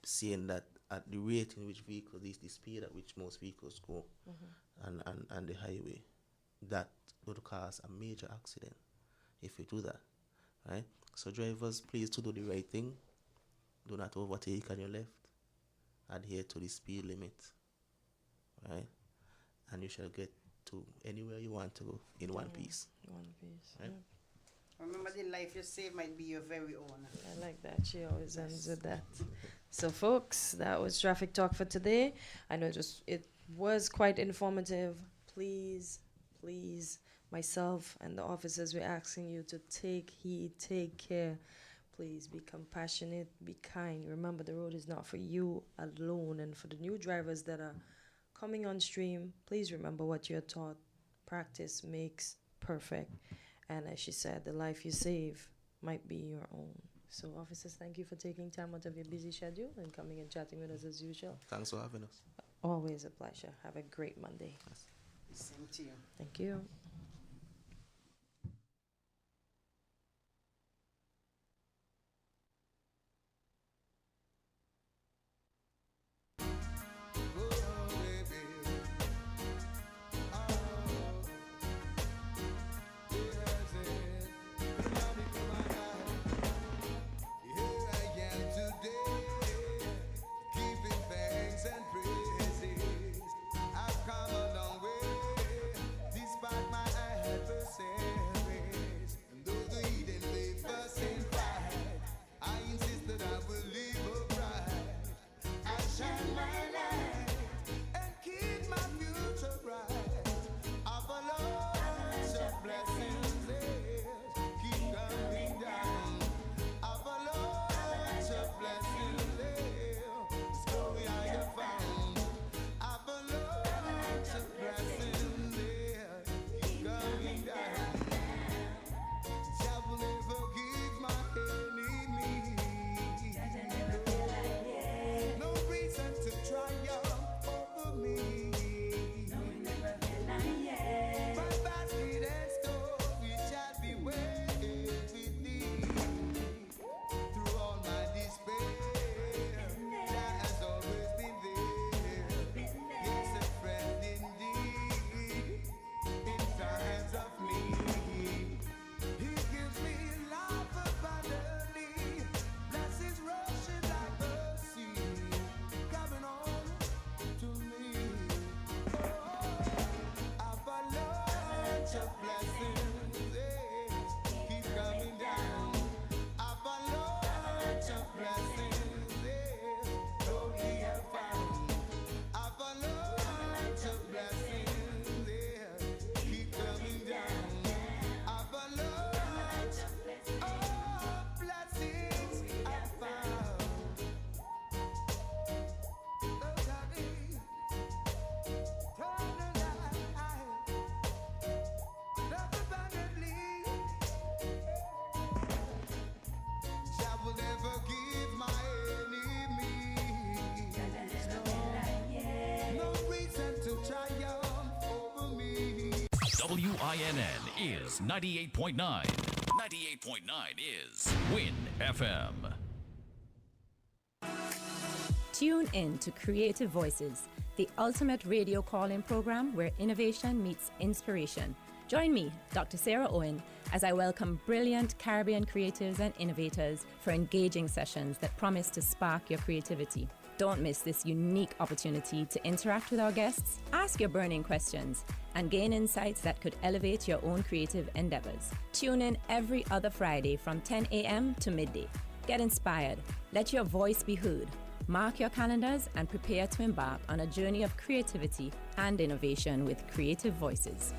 seeing that at the rate in which vehicles is the speed at which most vehicles go, and the highway, that would cause a major accident if you do that, right? So drivers, please to do the right thing. Do not overtake on your left. Adhere to the speed limit, right? And you shall get to anywhere you want to go in one piece. One piece. Right? Remember, the life you save might be your very own. I like that. She always ends with that. So, folks, that was Traffic Talk for today. I know it was quite informative. Please, myself and the officers, we're asking you to take heed, take care. Please be compassionate, be kind. Remember, the road is not for you alone. And for the new drivers that are coming on stream, please remember what you're taught. Practice makes perfect. And as she said, the life you save might be your own. So, officers, thank you for taking time out of your busy schedule and coming and chatting with us as usual. Thanks for having us. Always a pleasure. Have a great Monday. Same to you. Thank you. WINN is 98.9. 98.9 is Win FM. Tune in to Creative Voices, the ultimate radio call-in program where innovation meets inspiration. Join me, Dr. Sarah Owen, as I welcome brilliant Caribbean creatives and innovators for engaging sessions that promise to spark your creativity. Don't miss this unique opportunity to interact with our guests, ask your burning questions, and gain insights that could elevate your own creative endeavors. Tune in every other Friday from 10 a.m. to midday. Get inspired. Let your voice be heard. Mark your calendars and prepare to embark on a journey of creativity and innovation with Creative Voices.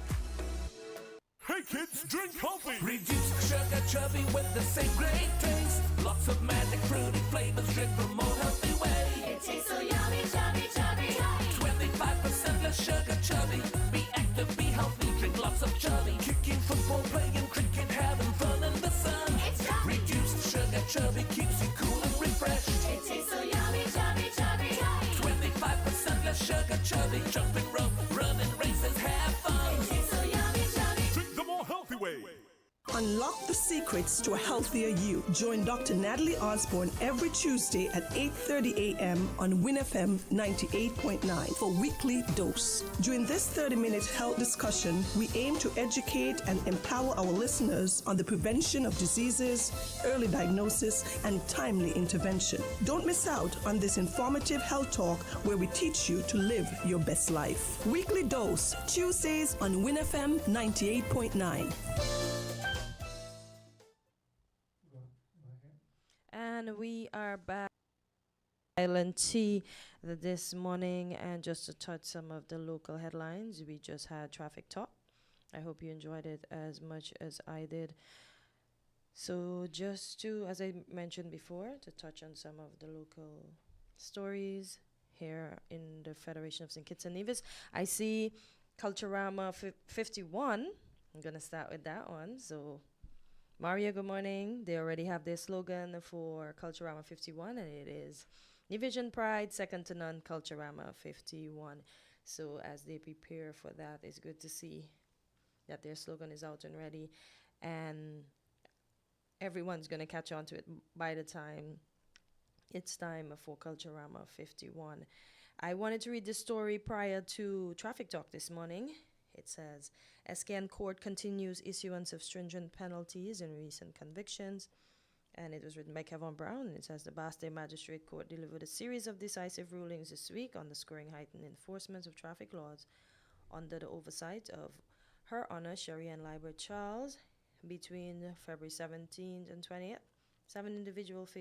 Hey kids, drink healthy! Reduce sugar chubby with the same great taste. Lots of magic fruity flavors, drink the more healthy way. It tastes so yummy, chubby, chubby, chubby. 25% less sugar chubby. Be active, be healthy, drink lots of chubby. Kicking, football, playing cricket, having fun in the sun. It's chubby. Reduced sugar chubby keeps you cool and refreshed. It tastes so yummy, chubby, chubby, chubby. 25% less sugar chubby. Jumping rope, running races, have fun. It tastes so yummy, chubby. Drink the more healthy way. Unlock the secrets to a healthier you. Join Dr. Natalie Osborne every Tuesday at 8:30 a.m. on WinFM 98.9 for Weekly Dose. During this 30-minute health discussion, we aim to educate and empower our listeners on the prevention of diseases, early diagnosis, and timely intervention. Don't miss out on this informative health talk where we teach you to live your best life. Weekly Dose, Tuesdays on WinFM 98.9. are back. Island Tea this morning, and just to touch some of the local headlines, we just had traffic talk. I hope you enjoyed it as much as I did. So just to, as I mentioned before, to touch on some of the local stories here in the Federation of St. Kitts and Nevis. I see Culturama 51. I'm going to start with that one. So Maria, good morning. They already have their slogan for Culturama 51, and it is Division Pride, second to none, Culturama 51. So as they prepare for that, it's good to see that their slogan is out and ready, and everyone's going to catch on to it by the time it's time for Culturama 51. I wanted to read this story prior to Traffic Talk this morning. It says, SKN Court continues issuance of stringent penalties in recent convictions. And it was written by Kevin Brown. It says, the Bastille Magistrate Court delivered a series of decisive rulings this week underscoring heightened enforcement of traffic laws under the oversight of Her Honor Sherry and Libert Charles. Between February 17th and 20th, 7 individuals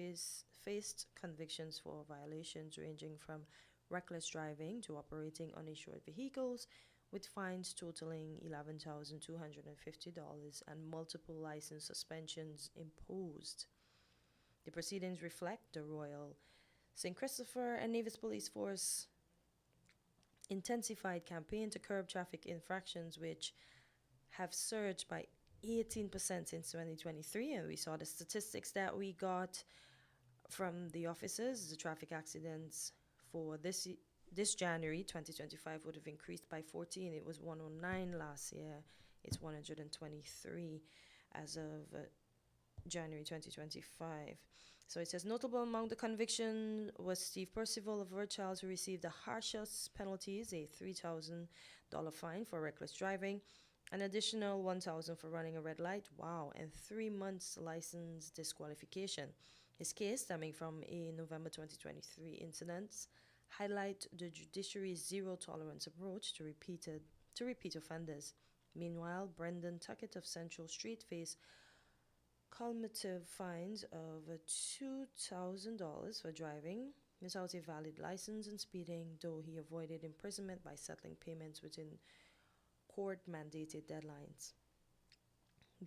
faced convictions for violations ranging from reckless driving to operating uninsured vehicles, with fines totaling $11,250 and multiple license suspensions imposed. The proceedings reflect the Royal St. Christopher and Nevis Police Force intensified campaign to curb traffic infractions, which have surged by 18% since 2023. And we saw the statistics that we got from the officers. The traffic accidents for this January 2025 would have increased by 14. It was 109 last year. It's 123 as of January 2025. So it says, notable among the conviction was Steve Percival of Rothschild, who received the harshest penalties, a $3,000 fine for reckless driving, an additional $1,000 for running a red light, wow, and 3 months license disqualification. His case, stemming from a November 2023 incident, highlight the judiciary's zero-tolerance approach to repeat offenders. Meanwhile, Brendan Tuckett of Central Street faced cumulative fines of $2,000 for driving without a valid license and speeding, though he avoided imprisonment by settling payments within court-mandated deadlines.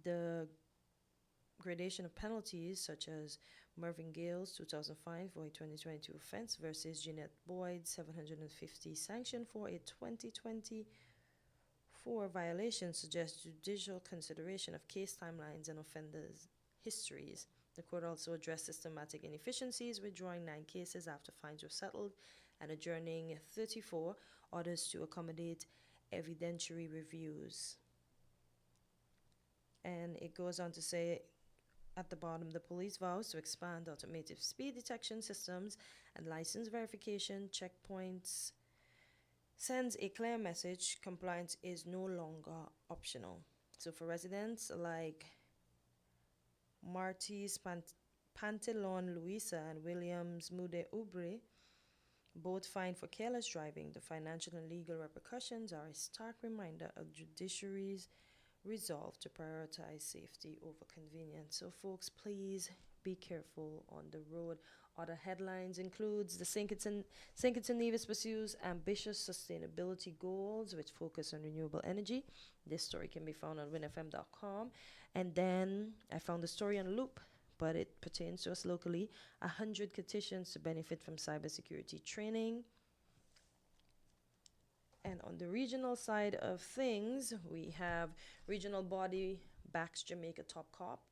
The gradation of penalties, such as Mervyn Gale's 2005 for a 2022 offense versus Jeanette Boyd's 750 sanction for a 2024 violation, suggest judicial consideration of case timelines and offenders' histories. The court also addressed systematic inefficiencies, withdrawing 9 cases after fines were settled and adjourning 34 orders to accommodate evidentiary reviews. And it goes on to say, at the bottom, the police vows to expand automated speed detection systems and license verification checkpoints, sends a clear message: compliance is no longer optional. So for residents like Marty's Pantelon Luisa and Williams Mude Ubre, both fined for careless driving, the financial and legal repercussions are a stark reminder of judiciary's resolve to prioritize safety over convenience. So folks, please be careful on the road. Other headlines includes the St. Kitts and Nevis pursues ambitious sustainability goals with focus on renewable energy. This story can be found on winfm.com. And then I found the story on Loop, but it pertains to us locally. 100 petitions to benefit from cybersecurity training. And on the regional side of things, we have regional body backs Jamaica top cop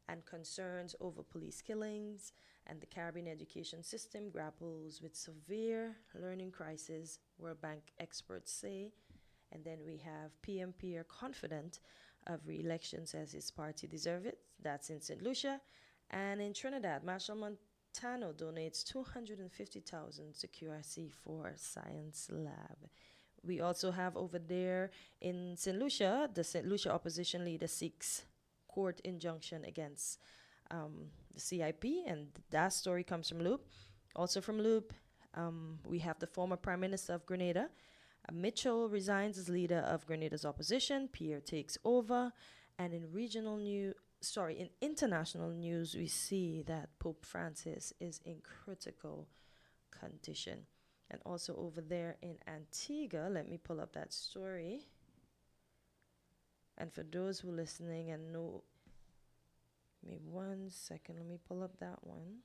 and concerns over police killings, and the Caribbean education system grapples with severe learning crisis, World Bank experts say. And then we have PMP are confident of re-election, says his party deserve it. That's in St. Lucia. And in Trinidad, Marshall Montano donates $250,000 to QRC for science lab. We also have over there in St. Lucia, the St. Lucia opposition leader seeks court injunction against the CIP, and that story comes from Loop. Also from Loop, we have the former Prime Minister of Grenada. Mitchell resigns as leader of Grenada's opposition. Pierre takes over. And in regional news, in international news, we see that Pope Francis is in critical condition. And also over there in Antigua, let me pull up that story. And for those who are listening and know, give me 1 second, let me pull up that one.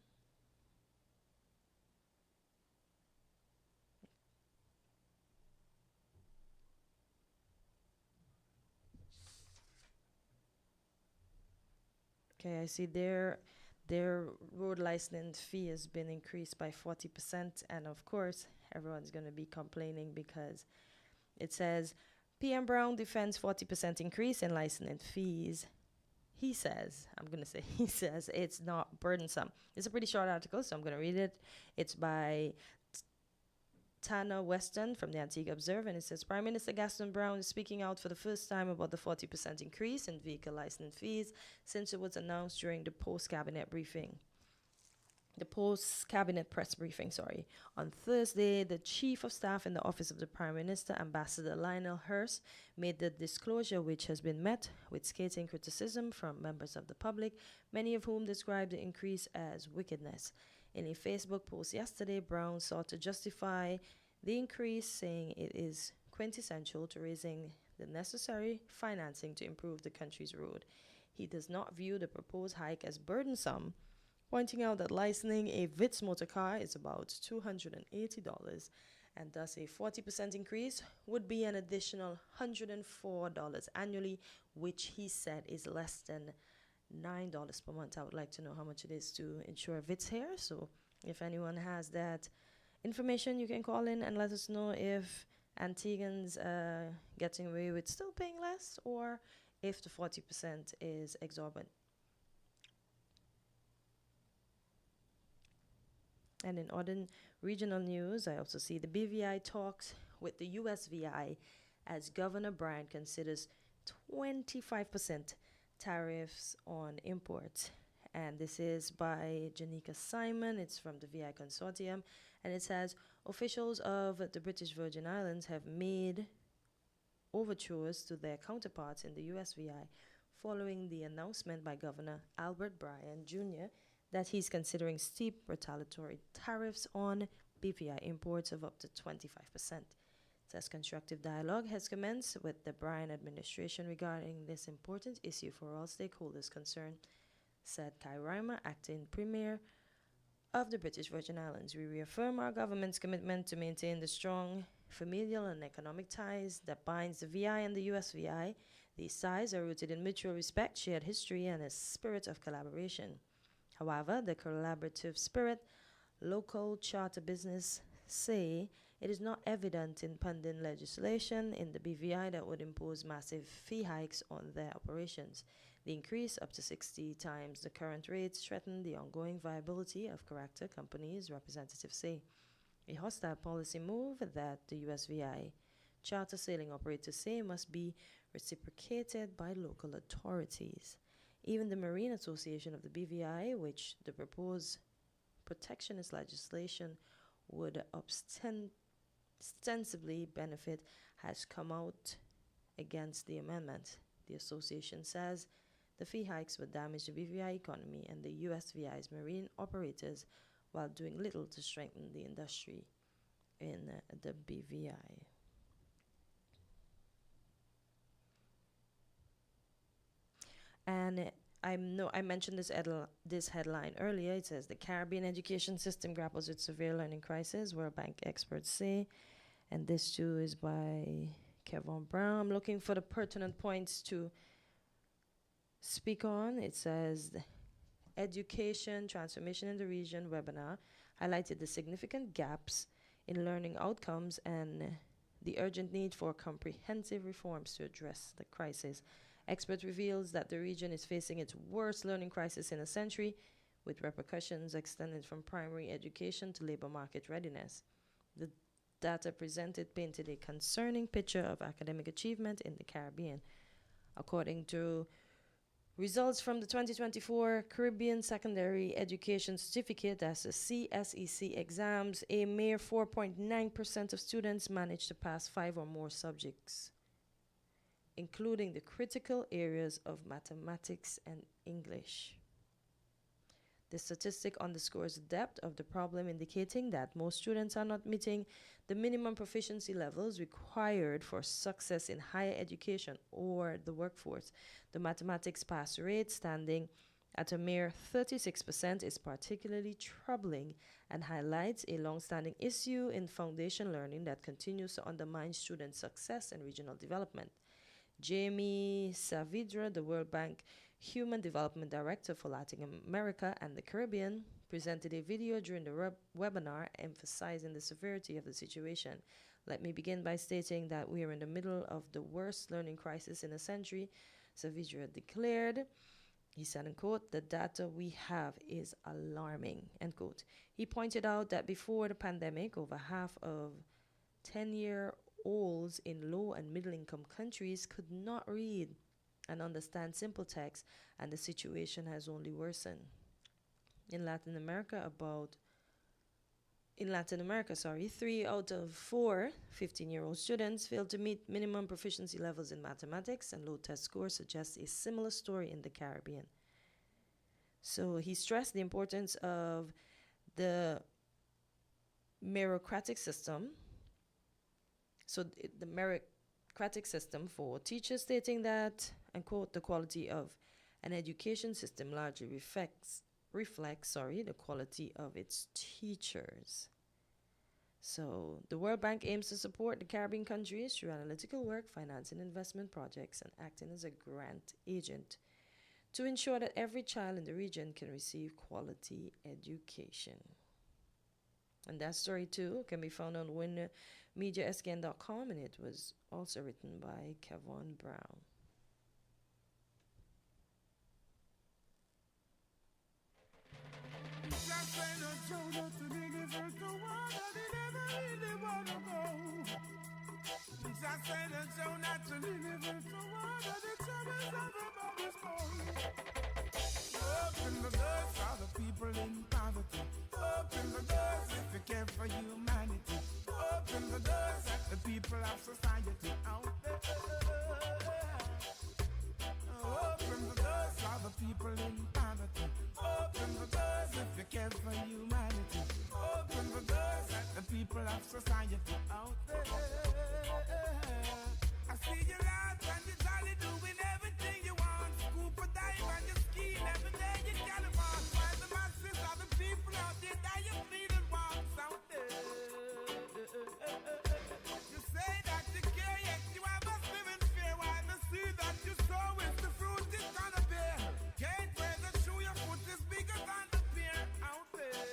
Okay, I see their road license fee has been increased by 40%, and of course, everyone's going to be complaining because it says PM Brown defends 40% increase in license fees. He says, I'm going to say he says it's not burdensome. It's a pretty short article, so I'm going to read it. It's by Tana Weston from the Antigua Observer, and it says Prime Minister Gaston Brown is speaking out for the first time about the 40% increase in vehicle license fees since it was announced during the post-cabinet press briefing. On Thursday, the Chief of Staff in the Office of the Prime Minister, Ambassador Lionel Hurst, made the disclosure, which has been met with scathing criticism from members of the public, many of whom described the increase as wickedness. In a Facebook post yesterday, Brown sought to justify the increase, saying it is quintessential to raising the necessary financing to improve the country's road. He does not view the proposed hike as burdensome, pointing out that licensing a Vitz motor car is about $280, and thus a 40% increase would be an additional $104 annually, which he said is less than $9 per month. I would like to know how much it is to insure a Vitz here. So if anyone has that information, you can call in and let us know if Antiguans are getting away with still paying less or if the 40% is exorbitant. And in other regional news, I also see the BVI talks with the USVI as Governor Bryan considers 25% tariffs on imports. And this is by Janika Simon. It's from the VI Consortium. And it says, officials of the British Virgin Islands have made overtures to their counterparts in the USVI following the announcement by Governor Albert Bryan Jr. that he's considering steep retaliatory tariffs on BVI imports of up to 25%. It says constructive dialogue has commenced with the Bryan administration regarding this important issue for all stakeholders concerned, said Kai Reimer, acting premier of the British Virgin Islands. We reaffirm our government's commitment to maintain the strong familial and economic ties that binds the VI and the USVI. These ties are rooted in mutual respect, shared history, and a spirit of collaboration. However, the collaborative spirit, local charter business say it is not evident in pending legislation in the BVI that would impose massive fee hikes on their operations. The increase up to 60 times the current rates threaten the ongoing viability of character companies, representatives say. A hostile policy move that the USVI charter sailing operators say must be reciprocated by local authorities. Even the Marine Association of the BVI, which the proposed protectionist legislation would ostensibly benefit, has come out against the amendment. The association says the fee hikes would damage the BVI economy and the USVI's marine operators while doing little to strengthen the industry in the BVI. And I mentioned this headline earlier. It says the Caribbean education system grapples with severe learning crisis, World Bank experts say. And this too is by Kevin Brown. I'm looking for the pertinent points to speak on. It says the Education Transformation in the Region webinar highlighted the significant gaps in learning outcomes and the urgent need for comprehensive reforms to address the crisis. Expert reveals that the region is facing its worst learning crisis in a century, with repercussions extended from primary education to labor market readiness. The data presented painted a concerning picture of academic achievement in the Caribbean. According to results from the 2024 Caribbean Secondary Education Certificate, that's the CSEC exams, a mere 4.9% of students managed to pass 5 or more subjects. including the critical areas of mathematics and English. This statistic underscores the depth of the problem, indicating that most students are not meeting the minimum proficiency levels required for success in higher education or the workforce. The mathematics pass rate, standing at a mere 36%, is particularly troubling and highlights a long-standing issue in foundation learning that continues to undermine student success and regional development. Jamie Saavedra, the World Bank Human Development Director for Latin America and the Caribbean, presented a video during the webinar emphasizing the severity of the situation. Let me begin by stating that we are in the middle of the worst learning crisis in a century, Saavedra declared. He said, and quote, "The data we have is alarming," end quote. He pointed out that before the pandemic, over half of 10-year-olds in low and middle-income countries could not read and understand simple text, and the situation has only worsened. In Latin America, 3 out of 4 15-year-old students failed to meet minimum proficiency levels in mathematics, and low test scores suggest a similar story in the Caribbean. So he stressed the importance of the meritocratic system. The meritocratic system for teachers, stating that, and quote, "The quality of an education system largely reflects the quality of its teachers." So the World Bank aims to support the Caribbean countries through analytical work, financing investment projects, and acting as a grant agent to ensure that every child in the region can receive quality education. And that story too can be found on winmediascan.com, and it was also written by Kevon Brown. Open the doors for the people in poverty. Open the doors if you care for humanity. Open the doors at the people of society out there. Open the doors for the people in poverty. Open the doors if you care for humanity. Open the doors at the people of society out there. I see you laugh and you jolly doing everything you want. Scoop a dive and you skiing every day you got it on. While the masses of the people out there that you feeling walks out there. You say that you care, yet you have a living fear. While the seed that you sow is the fruit it's gonna bear. Can't wear the shoe, your foot is bigger than the pear out there.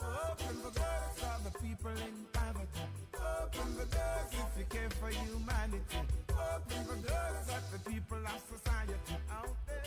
Open the doors for the people in poverty. Open the doors if you care for humanity. Open the doors at the people of society out there.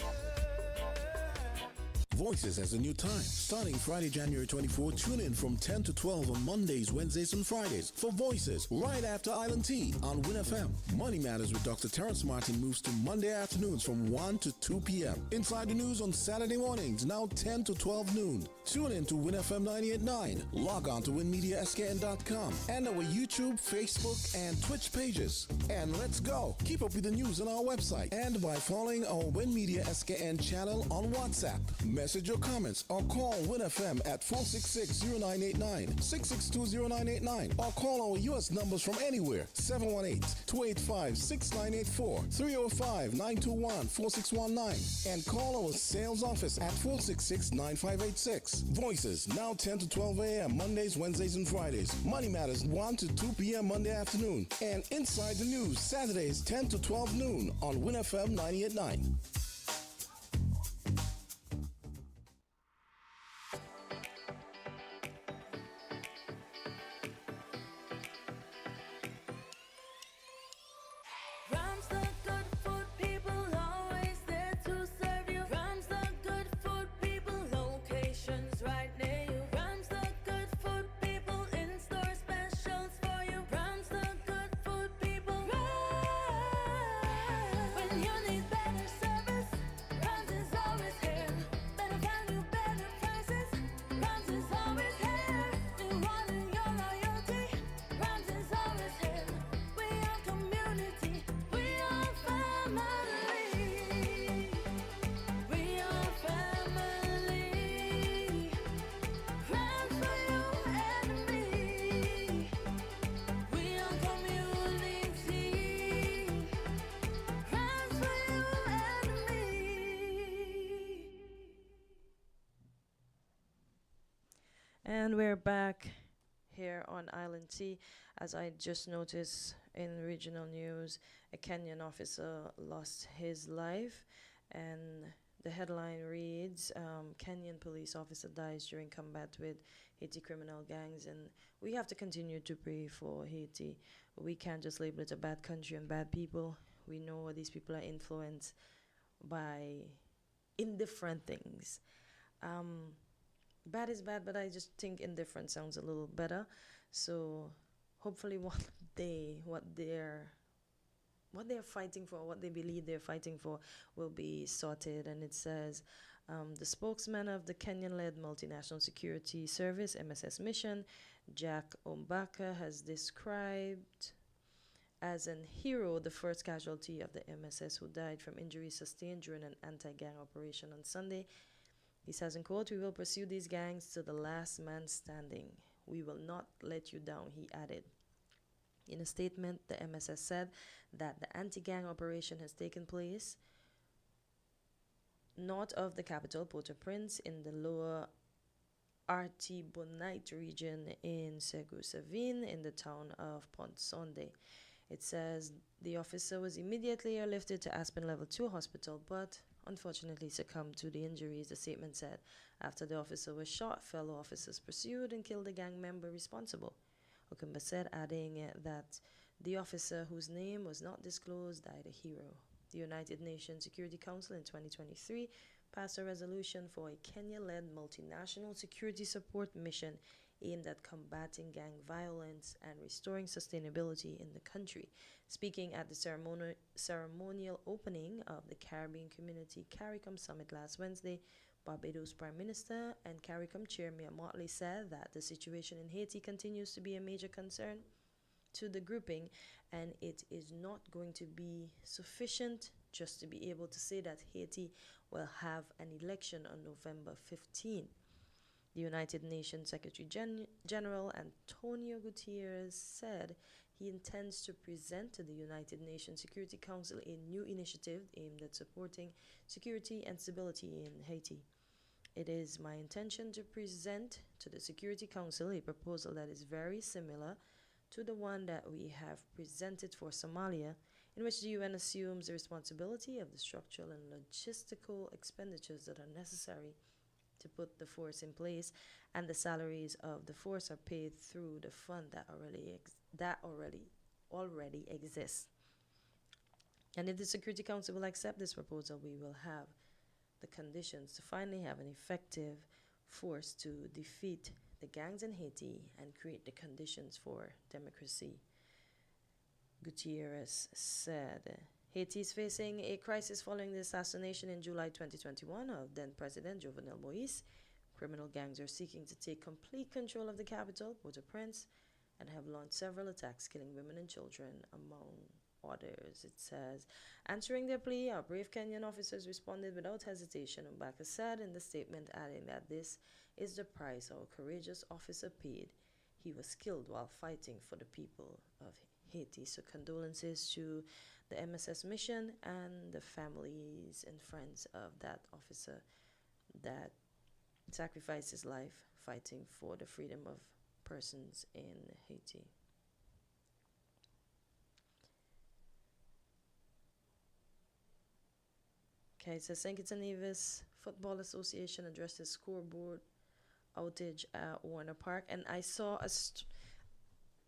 Voices has a new time. Starting Friday, January 24, tune in from 10 to 12 on Mondays, Wednesdays, and Fridays for Voices right after Island Tea on Win FM. Money Matters with Dr. Terrence Martin moves to Monday afternoons from 1 to 2 p.m. Inside the News on Saturday mornings, now 10 to 12 noon. Tune in to Win FM 98.9. Log on to winmediascan.com and our YouTube, Facebook, and Twitch pages. And let's go. Keep up with the news on our website and by following our Win Media SKN channel on WhatsApp. Message your comments or call Win FM at 466-0989, 662-0989, or call our U.S. numbers from anywhere, 718-285-6984, 305-921-4619, and call our sales office at 466-9586. Voices, now 10 to 12 a.m. Mondays, Wednesdays, and Fridays. Money Matters, 1 to 2 p.m. Monday afternoon. And Inside the News, Saturdays, 10 to 12 noon on Win FM 98.9. When you need better service, And we're back here on Island Tea. As I just noticed in regional news, a Kenyan officer lost his life, and the headline reads, Kenyan police officer dies during combat with Haiti criminal gangs. And we have to continue to pray for Haiti. We can't just label it a bad country and bad people. We know these people are influenced by indifferent things. Bad is bad, but I just think indifferent sounds a little better. So hopefully one day what they're fighting for, what they believe they're fighting for, will be sorted. And it says, the spokesman of the Kenyan-led multinational security service, MSS Mission, Jack Ombaka, has described as an hero the first casualty of the MSS who died from injuries sustained during an anti-gang operation on Sunday. He says, in quote, "We will pursue these gangs to the last man standing. We will not let you down," he added. In a statement, the MSS said that the anti-gang operation has taken place north of the capital, Port-au-Prince, in the lower Artibonite region in Segousavine, in the town of Pont-Sonde. It says the officer was immediately airlifted to Aspen Level 2 Hospital, but unfortunately succumbed to the injuries, the statement said. After the officer was shot, fellow officers pursued and killed the gang member responsible. Okumba said, adding that the officer, whose name was not disclosed, died a hero. The United Nations Security Council in 2023 passed a resolution for a Kenya-led multinational security support mission aimed at combating gang violence and restoring sustainability in the country. Speaking at the ceremonial opening of the Caribbean Community CARICOM Summit last Wednesday, Barbados Prime Minister and CARICOM Chair Mia Mottley said that the situation in Haiti continues to be a major concern to the grouping, and it is not going to be sufficient just to be able to say that Haiti will have an election on November 15. The United Nations Secretary General Antonio Gutierrez said he intends to present to the United Nations Security Council a new initiative aimed at supporting security and stability in Haiti. It is my intention to present to the Security Council a proposal that is very similar to the one that we have presented for Somalia, in which the UN assumes the responsibility of the structural and logistical expenditures that are necessary to put the force in place, and the salaries of the force are paid through the fund that already exists. And if the Security Council will accept this proposal, we will have the conditions to finally have an effective force to defeat the gangs in Haiti and create the conditions for democracy. Gutierrez said Haiti is facing a crisis following the assassination in July 2021 of then President Jovenel Moïse. Criminal gangs are seeking to take complete control of the capital, Port-au-Prince, and have launched several attacks, killing women and children, among others. It says, answering their plea, our brave Kenyan officers responded without hesitation, Mbaka said in the statement, adding that this is the price our courageous officer paid. He was killed while fighting for the people of Haiti. So condolences to the MSS mission and the families and friends of that officer that sacrificed his life fighting for the freedom of persons in Haiti. Okay, so St. Kitts and Nevis Football Association addressed the scoreboard outage at Warner Park, and I saw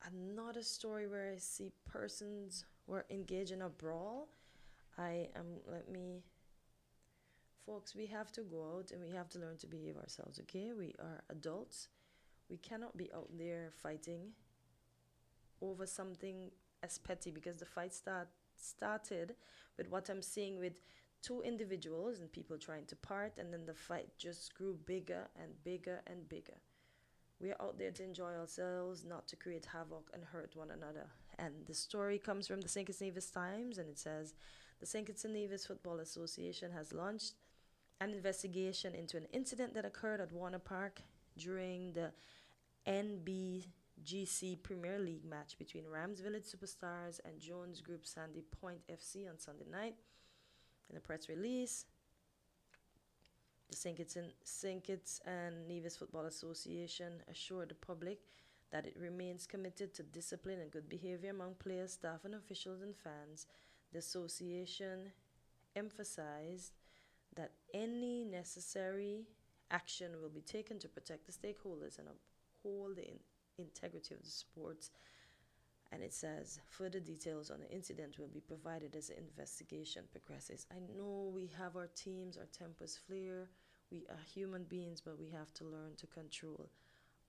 another story where I see persons were engaged in a brawl. Folks, we have to go out and we have to learn to behave ourselves, okay? We are adults. We cannot be out there fighting over something as petty, because the fight started with what I'm seeing with two individuals and people trying to part, and then the fight just grew bigger and bigger and bigger. We are out there to enjoy ourselves, not to create havoc and hurt one another. And the story comes from the St. Kitts and Nevis Times, and it says, the St. Kitts and Nevis Football Association has launched an investigation into an incident that occurred at Warner Park during the NBGC Premier League match between Rams Village Superstars and Jones Group Sandy Point FC on Sunday night. In a press release, The St. Kitts and Nevis Football Association assured the public that it remains committed to discipline and good behavior among players, staff, and officials and fans. The association emphasized that any necessary action will be taken to protect the stakeholders and uphold the integrity of the sports. And it says further details on the incident will be provided as the investigation progresses. I know we have our teams, our tempers flare. We are human beings, but we have to learn to control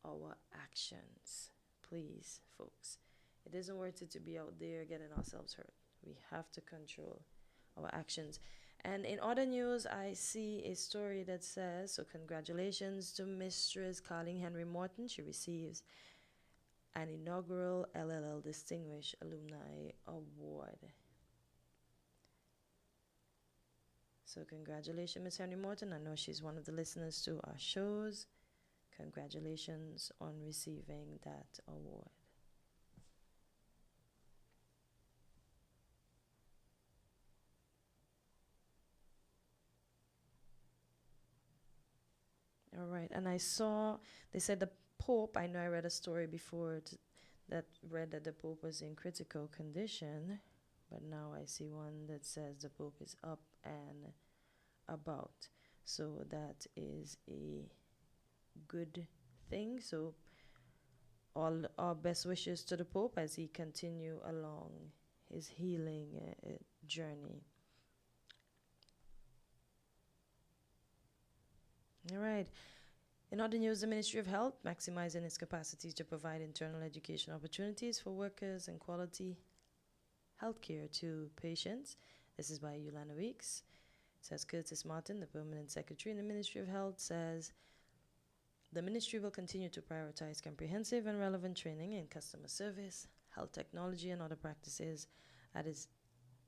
our actions. Please, folks. It isn't worth it to be out there getting ourselves hurt. We have to control our actions. And in other news, I see a story that says, so congratulations to Mistress Carling Henry Morton. She receives an inaugural LLL Distinguished Alumni Award. So congratulations, Miss Henry Morton. I know she's one of the listeners to our shows. Congratulations on receiving that award. All right, and I saw, they said the Pope, I know I read a story before that read that the Pope was in critical condition, but now I see one that says the Pope is up and about. So that is a good thing. So all our best wishes to the Pope as he continue along his healing journey. All right. In other news, the Ministry of Health maximizing its capacities to provide internal education opportunities for workers and quality healthcare to patients. This is by Yolanda Weeks. It says Curtis Martin, the Permanent Secretary in the Ministry of Health, says the ministry will continue to prioritize comprehensive and relevant training in customer service, health technology, and other practices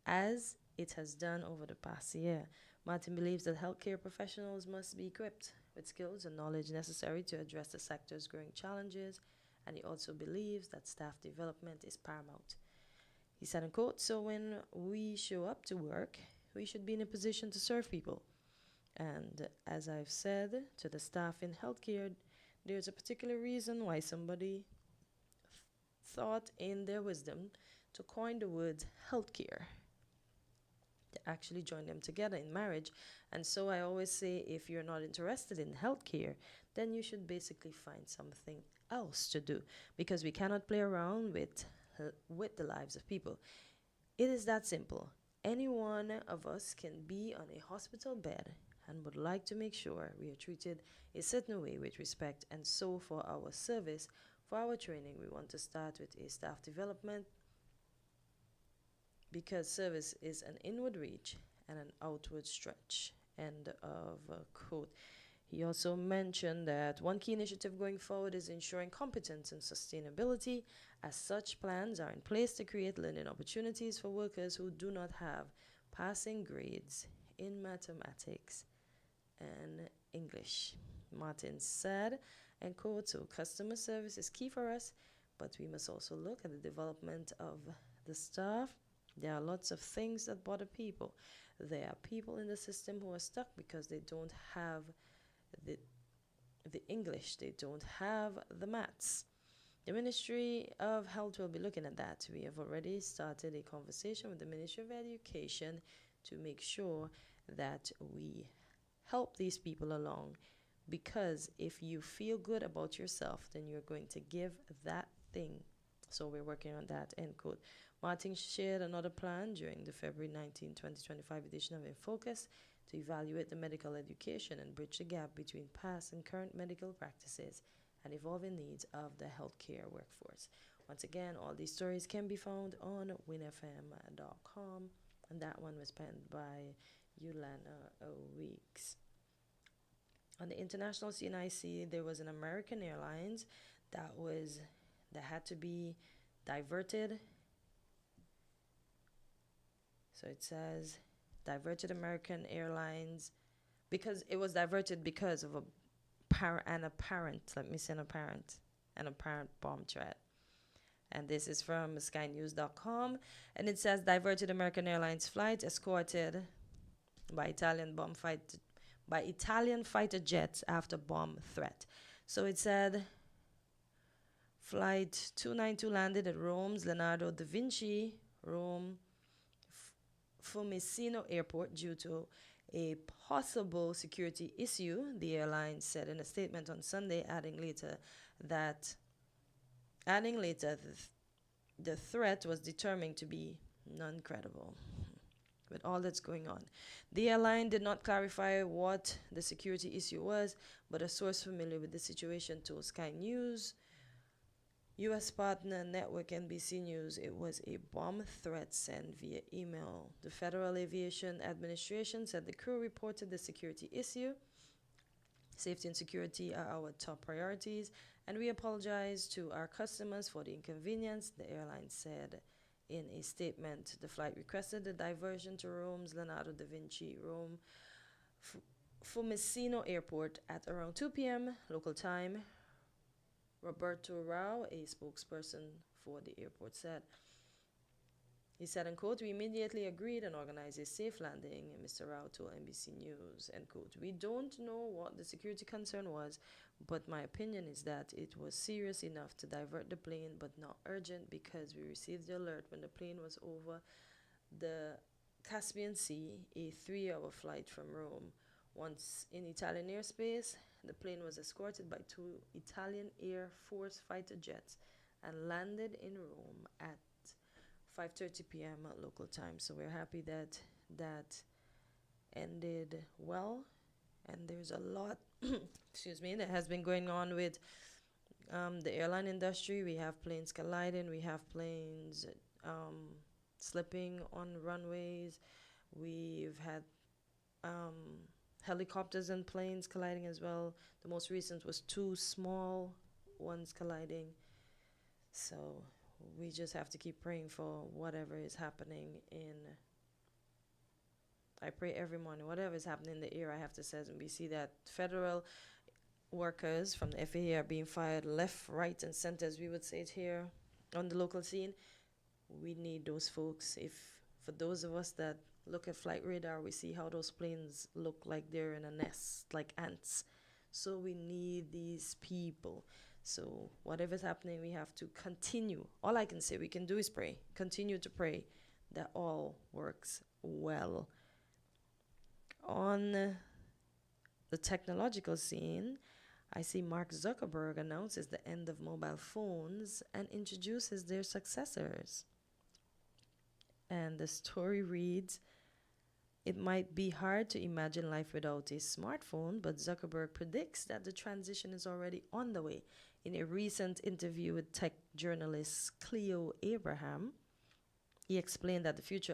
as it has done over the past year. Martin believes that healthcare professionals must be equipped with skills and knowledge necessary to address the sector's growing challenges, and he also believes that staff development is paramount. He said, in quote, so when we show up to work, we should be in a position to serve people. And as I've said to the staff in healthcare, there's a particular reason why somebody thought in their wisdom to coin the word healthcare. To actually join them together in marriage. And so I always say, if you're not interested in healthcare, then you should basically find something else to do, because we cannot play around with the lives of people. It is that simple. Any one of us can be on a hospital bed and would like to make sure we are treated a certain way with respect. And so for our service, for our training, we want to start with a staff development, because service is an inward reach and an outward stretch. End of quote. He also mentioned that one key initiative going forward is ensuring competence and sustainability. As such, plans are in place to create learning opportunities for workers who do not have passing grades in mathematics and English. Martin said, and quote, so customer service is key for us, but we must also look at the development of the staff. There are lots of things that bother people. There are people in the system who are stuck because they don't have the English, they don't have the maths. The Ministry of Health will be looking at that. We have already started a conversation with the Ministry of Education to make sure that we help these people along, because if you feel good about yourself, then you're going to give that thing. So we're working on that, end quote. Martin shared another plan during the February 19, 2025 edition of In Focus to evaluate the medical education and bridge the gap between past and current medical practices and evolving needs of the healthcare workforce. Once again, all these stories can be found on winfm.com, and that one was penned by Yolanda Weeks. On the international CNIC, there was an American Airlines that had to be diverted. So it says diverted American Airlines because it was diverted because of an apparent bomb threat. And this is from skynews.com, and it says diverted American Airlines flight escorted by Italian by Italian fighter jets after bomb threat. So it said Flight 292 landed at Rome's Leonardo da Vinci Rome Fiumicino Airport due to a possible security issue, the airline said in a statement on Sunday, adding later the threat was determined to be non-credible. With all that's going on, the airline did not clarify what the security issue was, but a source familiar with the situation told Sky News U.S. partner network NBC News it was a bomb threat sent via email. The Federal Aviation Administration said the crew reported the security issue. Safety and security are our top priorities, and we apologize to our customers for the inconvenience, the airline said in a statement. The flight requested a diversion to Rome's Leonardo da Vinci Rome Fiumicino Airport at around 2 p.m. local time. Roberto Rao, a spokesperson for the airport, said, he said, and quote, we immediately agreed and organized a safe landing, Mr. Rao told NBC News, end quote. We don't know what the security concern was, but my opinion is that it was serious enough to divert the plane, but not urgent because we received the alert when the plane was over the Caspian Sea, a 3-hour flight from Rome. Once in Italian airspace, the plane was escorted by 2 Italian Air Force fighter jets and landed in Rome at 5:30 p.m. local time. So we're happy that that ended well. And there's a lot, excuse me, that has been going on with the airline industry. We have planes colliding. We have planes slipping on runways. We've had helicopters and planes colliding as well. The most recent was 2 small ones colliding. So we just have to keep praying for whatever is happening in. I pray every morning, whatever is happening in the air, I have to say, and we see that federal workers from the FAA are being fired left, right, and center, as we would say it here on the local scene. We need those folks. If for those of us that look at flight radar, we see how those planes look like they're in a nest, like ants. So we need these people. So whatever's happening, we have to continue. All I can say we can do is pray. Continue to pray that all works well. On the technological scene, I see Mark Zuckerberg announces the end of mobile phones and introduces their successors. And the story reads, it might be hard to imagine life without a smartphone, but Zuckerberg predicts that the transition is already on the way. In a recent interview with tech journalist Cleo Abraham, he explained that the future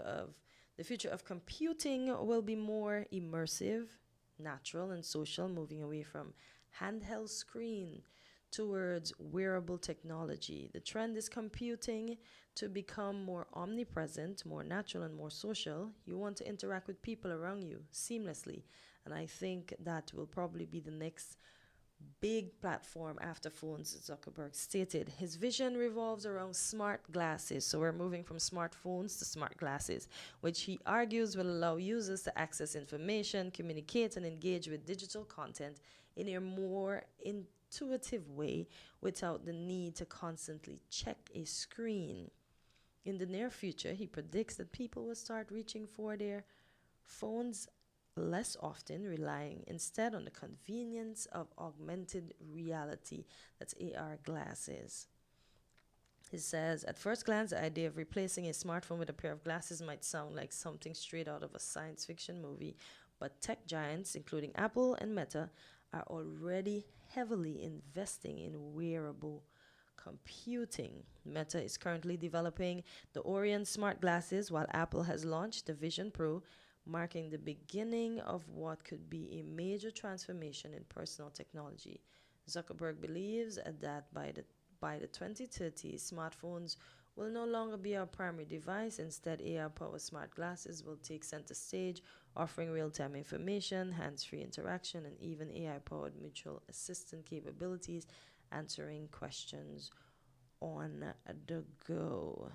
of computing will be more immersive, natural, and social, moving away from handheld screen towards wearable technology. The trend is computing to become more omnipresent, more natural, and more social. You want to interact with people around you seamlessly, and I think that will probably be the next big platform after phones, Zuckerberg stated. His vision revolves around smart glasses. So we're moving from smartphones to smart glasses, which he argues will allow users to access information, communicate, and engage with digital content in a more intuitive way without the need to constantly check a screen. In the near future, he predicts that people will start reaching for their phones less often, relying instead on the convenience of augmented reality, that's AR glasses. He says, at first glance, the idea of replacing a smartphone with a pair of glasses might sound like something straight out of a science fiction movie, but tech giants, including Apple and Meta, are already heavily investing in wearable computing. Meta is currently developing the Orion smart glasses, while Apple has launched the Vision Pro, marking the beginning of what could be a major transformation in personal technology. Zuckerberg believes that by the 2030s, smartphones will no longer be our primary device. Instead, AR-powered smart glasses will take center stage, offering real-time information, hands-free interaction, and even AI-powered mutual assistant capabilities, answering questions on the go.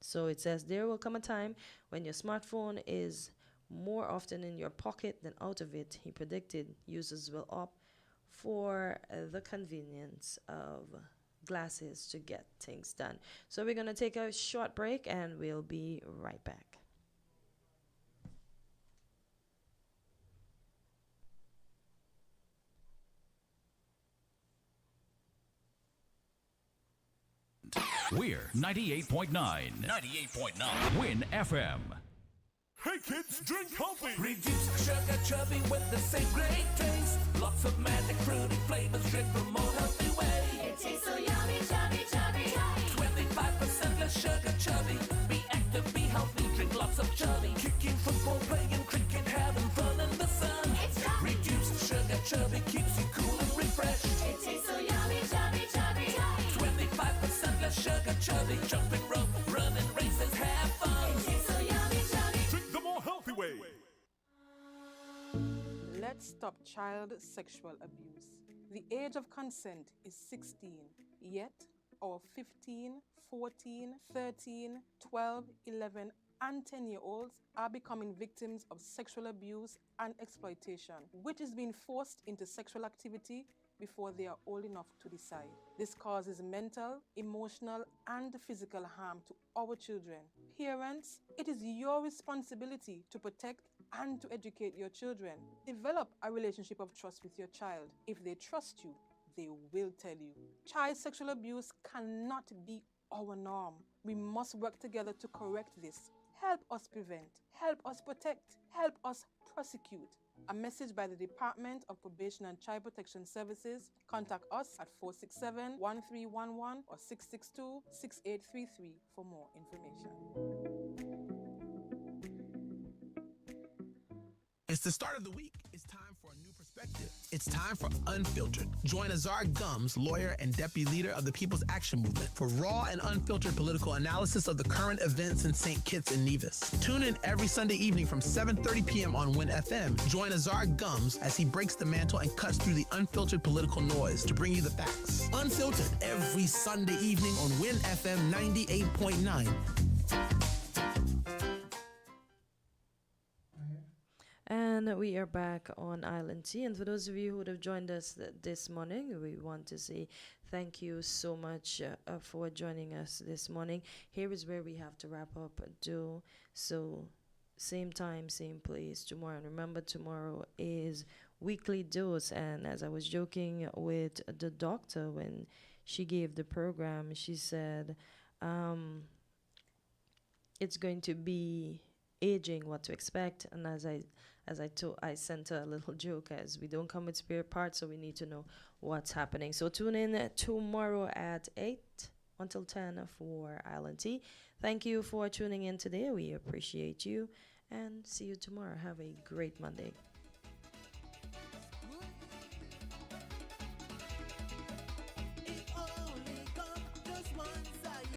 So it says there will come a time when your smartphone is more often in your pocket than out of it. He predicted users will opt for the convenience of glasses to get things done. So we're going to take a short break and we'll be right back. We're 98.9. 98.9. Win FM. Hey kids, drink healthy. Reduce sugar chubby with the same great taste. Lots of magic fruity flavors, drink the more healthy way. It tastes so yummy, chubby, chubby. 25% less sugar chubby. Be active, be healthy, drink lots of chubby. Kicking football, playing cricket, having fun in the sun. It's chubby. Reduced sugar chubby keeps you cool and refreshed. It tastes so yummy, chubby, chubby. 25% less sugar chubby. Jumping rope, running races, have fun. It tastes so yummy, chubby. Drink the more healthy way. Let's stop child sexual abuse. The age of consent is 16, yet our 15, 14, 13, 12, 11, and 10-year-olds are becoming victims of sexual abuse and exploitation, which is being forced into sexual activity before they are old enough to decide. This causes mental, emotional, and physical harm to our children. Parents, it is your responsibility to protect and to educate your children. Develop a relationship of trust with your child. If they trust you, they will tell you. Child sexual abuse cannot be our norm. We must work together to correct this. Help us prevent, help us protect, help us prosecute. A message by the Department of Probation and Child Protection Services. Contact us at 467-1311 or 662-6833 for more information. It's the start of the week. It's time for a new perspective. It's time for Unfiltered. Join Azar Gums, lawyer and deputy leader of the People's Action Movement, for raw and unfiltered political analysis of the current events in St. Kitts and Nevis. Tune in every Sunday evening from 7:30 p.m. on Win FM. Join Azar Gums as he breaks the mantle and cuts through the unfiltered political noise to bring you the facts. Unfiltered every Sunday evening on Win FM 98.9. And we are back on Island Tea. And for those of you who would have joined us this morning, we want to say thank you so much for joining us this morning. Here is where we have to wrap up. So same time, same place tomorrow. And remember, tomorrow is Weekly Dose. And as I was joking with the doctor when she gave the program, she said it's going to be aging, what to expect. And I sent her a little joke, as we don't come with spare parts, so we need to know what's happening. So tune in tomorrow at 8 until 10 for Island Tea. Thank you for tuning in today. We appreciate you, and see you tomorrow. Have a great Monday.